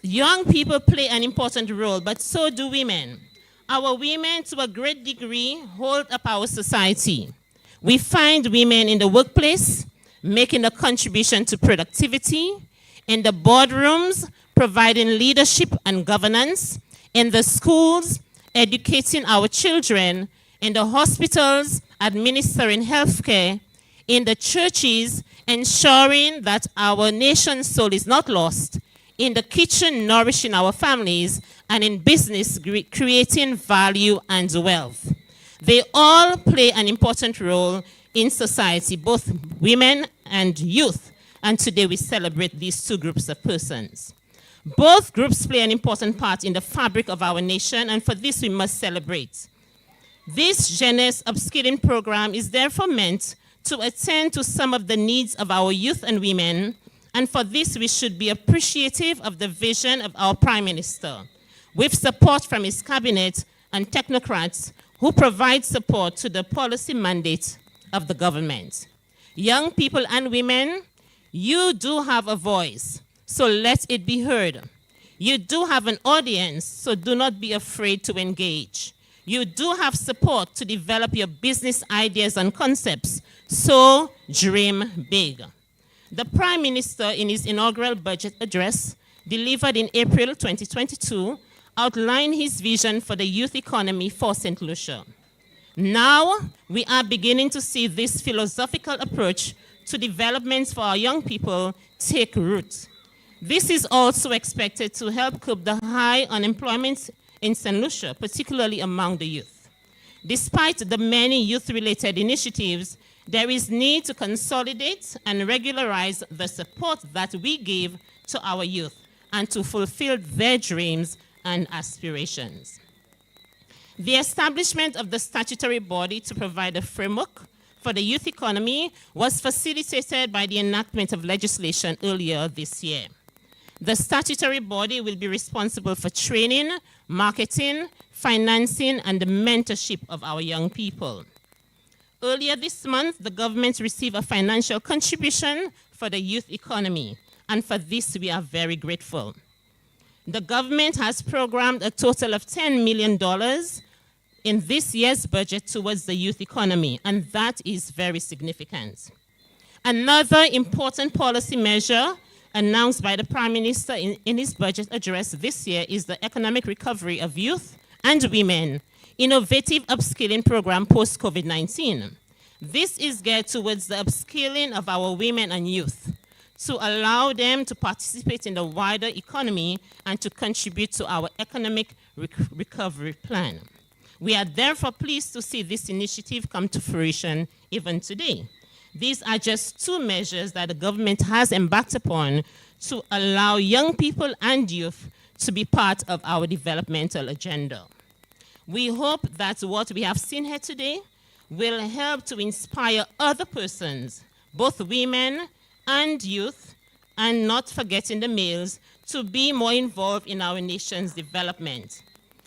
Young people play an important role, but so do women. Our women, to a great degree, hold up our society. We find women in the workplace making a contribution to productivity, in the boardrooms providing leadership and governance, in the schools educating our children, in the hospitals administering healthcare, in the churches ensuring that our nation's soul is not lost, in the kitchen nourishing our families, and in business creating value and wealth. They all play an important role in society, both women and youth, and today we celebrate these two groups of persons. Both groups play an important part in the fabric of our nation, and for this we must celebrate. This generous upskilling program is therefore meant to attend to some of the needs of our youth and women, and for this we should be appreciative of the vision of our Prime Minister, with support from his cabinet and technocrats who provide support to the policy mandate of the government. Young people and women, you do have a voice, so let it be heard. You do have an audience, so do not be afraid to engage. You do have support to develop your business ideas and concepts, so dream big. The Prime Minister, in his inaugural budget address, delivered in April 2022, outlined his vision for the youth economy for St. Lucia. Now, we are beginning to see this philosophical approach to developments for our young people take root. This is also expected to help curb the high unemployment in St. Lucia, particularly among the youth. Despite the many youth-related initiatives, there is need to consolidate and regularize the support that we give to our youth and to fulfill their dreams and aspirations. The establishment of the statutory body to provide a framework for the youth economy was facilitated by the enactment of legislation earlier this year. The statutory body will be responsible for training, marketing, financing, and the mentorship of our young people. Earlier this month, the government received a financial contribution for the youth economy, and for this we are very grateful. The government has programmed a total of $10 million in this year's budget towards the youth economy, and that is very significant. Another important policy measure announced by the Prime Minister in his budget address this year is the economic recovery of youth and women, innovative upskilling program post-COVID-19. This is geared towards the upskilling of our women and youth to allow them to participate in the wider economy and to contribute to our economic recovery plan. We are therefore pleased to see this initiative come to fruition even today. These are just two measures that the government has embarked upon to allow young people and youth to be part of our developmental agenda. We hope that what we have seen here today will help to inspire other persons, both women and youth, and not forgetting the males, to be more involved in our nation's development.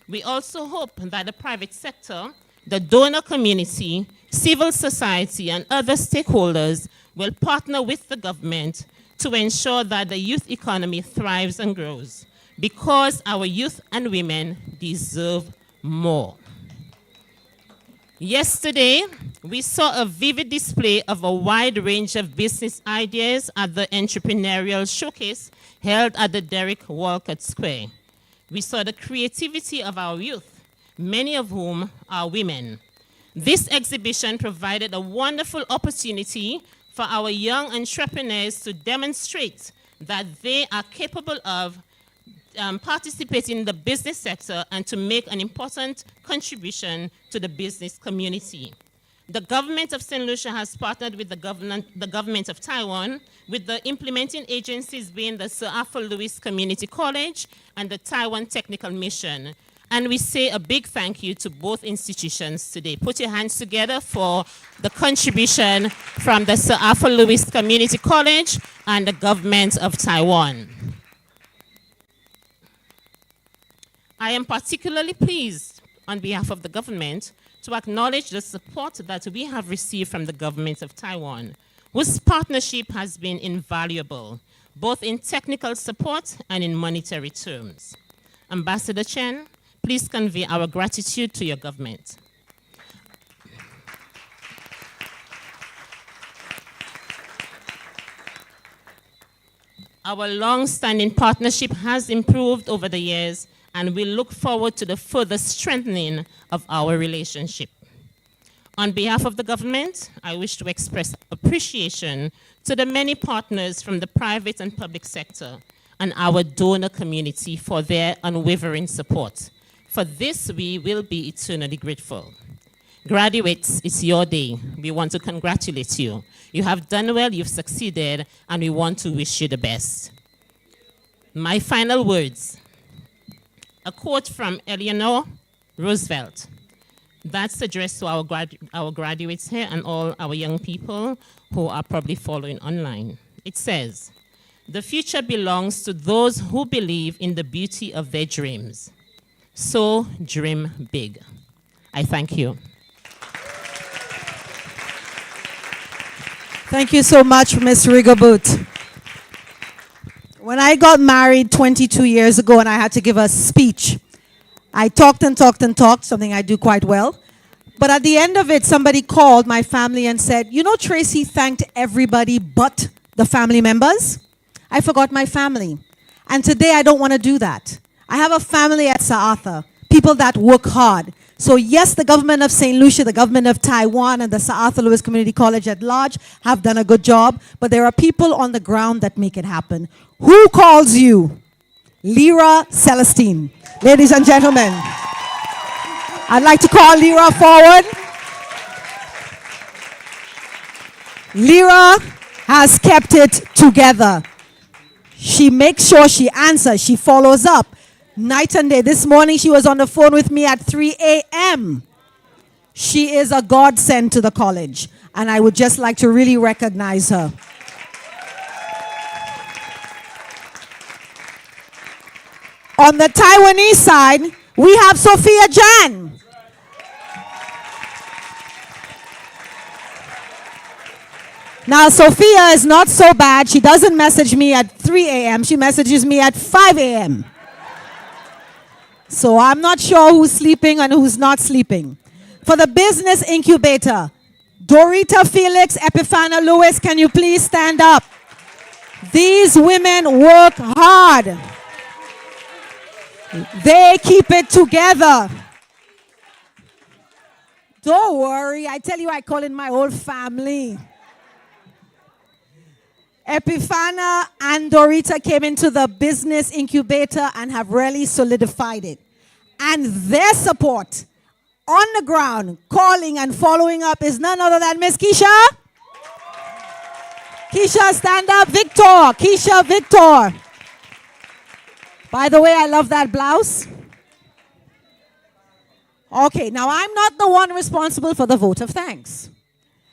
We also hope that the private sector, the donor community, civil society, and other stakeholders will partner with the government to ensure that the youth economy thrives and grows, because our youth and women deserve more. Yesterday, we saw a vivid display of a wide range of business ideas at the entrepreneurial showcase held at the Derek Walcott Square. We saw the creativity of our youth, many of whom are women. This exhibition provided a wonderful opportunity for our young entrepreneurs to demonstrate that they are capable of participating in the business sector and to make an important contribution to the business community. The government of St. Lucia has partnered with the government of Taiwan, with the implementing agencies being the Sir Arthur Lewis Community College and the Taiwan Technical Mission. And we say a big thank you to both institutions today. Put your hands together for the contribution from the Sir Arthur Lewis Community College and the government of Taiwan. I am particularly pleased on behalf of the government to acknowledge the support that we have received from the government of Taiwan, whose partnership has been invaluable, both in technical support and in monetary terms. Ambassador Chen, please convey our gratitude to your government. Our long-standing partnership has improved over the years, and we look forward to the further strengthening of our relationship. On behalf of the government, I wish to express appreciation to the many partners from the private and public sector and our donor community for their unwavering support. For this, we will be eternally grateful. Graduates, it's your day. We want to congratulate you. You have done well, you've succeeded, and we want to wish you the best. My final words. A quote from Eleanor Roosevelt. That's addressed to our graduates here and all our young people who are probably following online. It says, "The future belongs to those who believe in the beauty of their dreams. So dream big." I thank you. Thank you so much, Ms. Rigoboot. When I got married 22 years ago and I had to give a speech, I talked and talked and talked, something I do quite well. But at the end of it, somebody called my family and said, "You know, Tracy thanked everybody but the family members." I forgot my family. And today I don't want to do that. I have a family at Sir Arthur, people that work hard. So yes, the government of St. Lucia, the government of Taiwan, and the Sir Arthur Lewis Community College at large have done a good job, but there are people on the ground that make it happen. Who calls you? Lyra Celestine. Ladies and gentlemen, I'd like to call Lyra forward. Lyra has kept it together. She makes sure she answers, she follows up. Night and day. This morning she was on the phone with me at 3 a.m. She is a godsend to the college, and I would just like to really recognize her. On the Taiwanese side, we have Sophia Jan. Now, Sophia is not so bad. She doesn't message me at 3 a.m. She messages me at 5 a.m. So I'm not sure who's sleeping and who's not sleeping. For the business incubator, Dorita Felix, Epifana Lewis, can you please stand up? These women work hard. They keep it together. Don't worry, I tell you, I call in my whole family. Epifana and Dorita came into the business incubator and have really solidified it. And their support on the ground, calling and following up, is none other than Miss Keisha. Keisha, stand up. Victor. Keisha, Victor. By the way, I love that blouse. Okay, now I'm not the one responsible for the vote of thanks.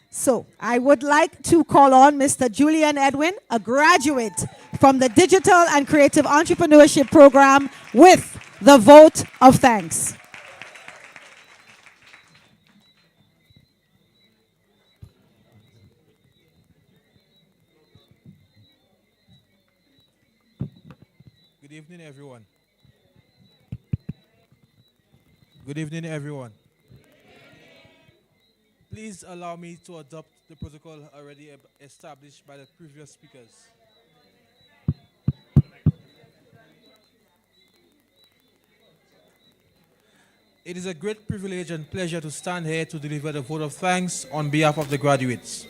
So I would like to call on Mr. Julian Edwin, a graduate from the Digital and Creative Entrepreneurship Program, with the vote of thanks. Good evening, everyone. Good evening, everyone. Please allow me to adopt the protocol already established by the previous speakers. It is a great privilege and pleasure to stand here to deliver the vote of thanks on behalf of the graduates.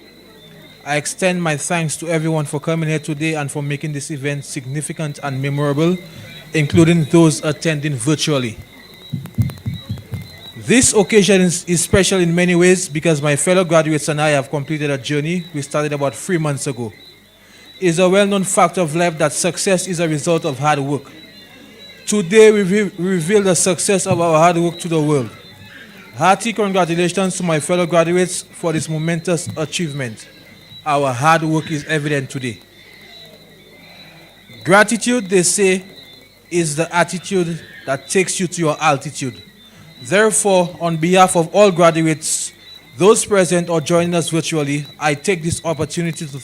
I extend my thanks to everyone for coming here today and for making this event significant and memorable, including those attending virtually. This occasion is special in many ways because my fellow graduates and I have completed a journey we started about 3 months ago. It is a well-known fact of life that success is a result of hard work. Today we reveal the success of our hard work to the world. Hearty congratulations to my fellow graduates for this momentous achievement. Our hard work is evident today. Gratitude, they say, is the attitude that takes you to your altitude. Therefore, on behalf of all graduates, those present or joining us virtually, I take this opportunity to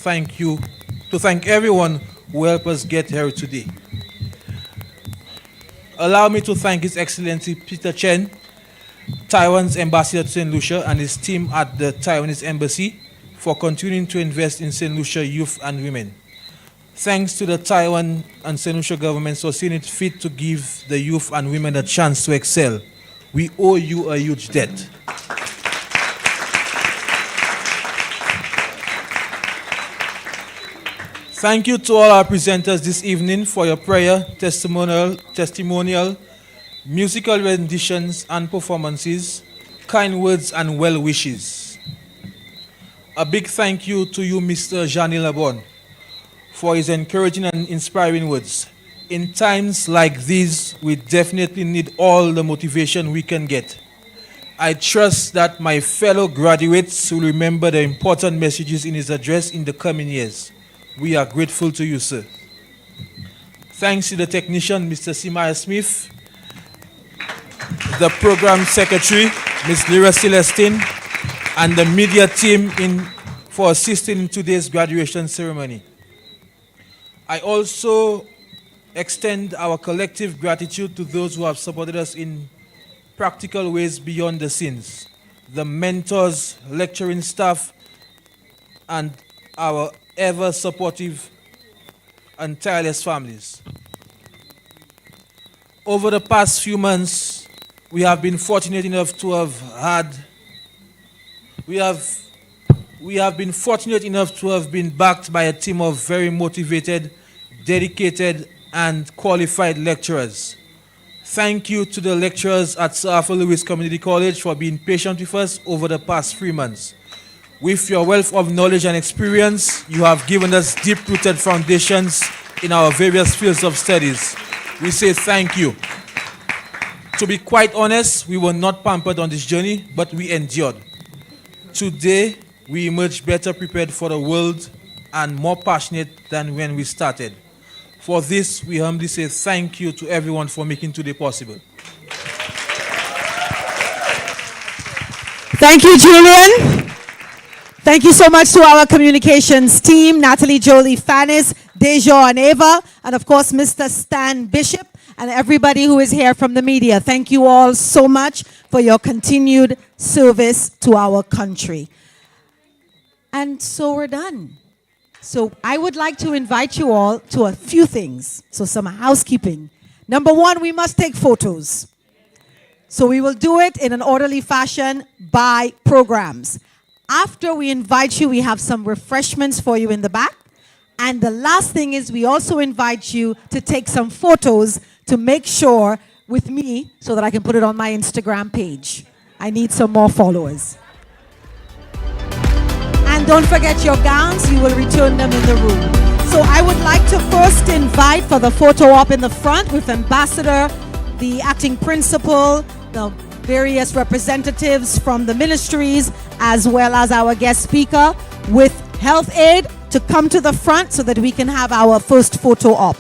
thank everyone who helped us get here today. Allow me to thank His Excellency Peter Chen, Taiwan's ambassador to St. Lucia, and his team at the Taiwanese Embassy for continuing to invest in St. Lucia youth and women. Thanks to the Taiwan and St. Lucia governments for seeing it fit to give the youth and women a chance to excel. We owe you a huge debt. Thank you to all our presenters this evening for your prayer, testimonial, musical renditions and performances, kind words and well wishes. A big thank you to you, Mr. Jeannie Labon, for his encouraging and inspiring words. In times like these, we definitely need all the motivation we can get. I trust that my fellow graduates will remember the important messages in his address in the coming years. We are grateful to you, sir. Thanks to the technician, Mr. Simaya Smith, the program secretary, Ms. Lyra Celestine, and the media team for assisting in today's graduation ceremony. I also extend our collective gratitude to those who have supported us in practical ways beyond the scenes, the mentors, lecturing staff, and our ever supportive and tireless families. Over the past few months, We have been fortunate enough to have had, we have been fortunate enough to have been backed by a team of very motivated, dedicated, and qualified lecturers. Thank you to the lecturers at Sir Arthur Lewis Community College for being patient with us over the past 3 months. With your wealth of knowledge and experience, you have given us deep-rooted foundations in our various fields of studies. We say thank you. To be quite honest, we were not pampered on this journey, but we endured. Today, we emerge better prepared for the world and more passionate than when we started. For this, we humbly say thank you to everyone for making today possible. Thank you, Julian. Thank you so much to our communications team, Natalie, Jolie, Fanis, Dejo, and Ava, and of course, Mr. Stan Bishop, and everybody who is here from the media. Thank you all so much for your continued service to our country. And so we're done. So I would like to invite you all to a few things. So some housekeeping. Number one, we must take photos. So we will do it in an orderly fashion by programs. After we invite you, we have some refreshments for you in the back. And the last thing is we also invite you to take some photos to make sure with me so that I can put it on my Instagram page. I need some more followers. And don't forget your gowns, you will return them in the room. So I would like to first invite for the photo op in the front with Ambassador, the acting principal, the various representatives from the ministries, as well as our guest speaker with Health Aid to come to the front so that we can have our first photo op.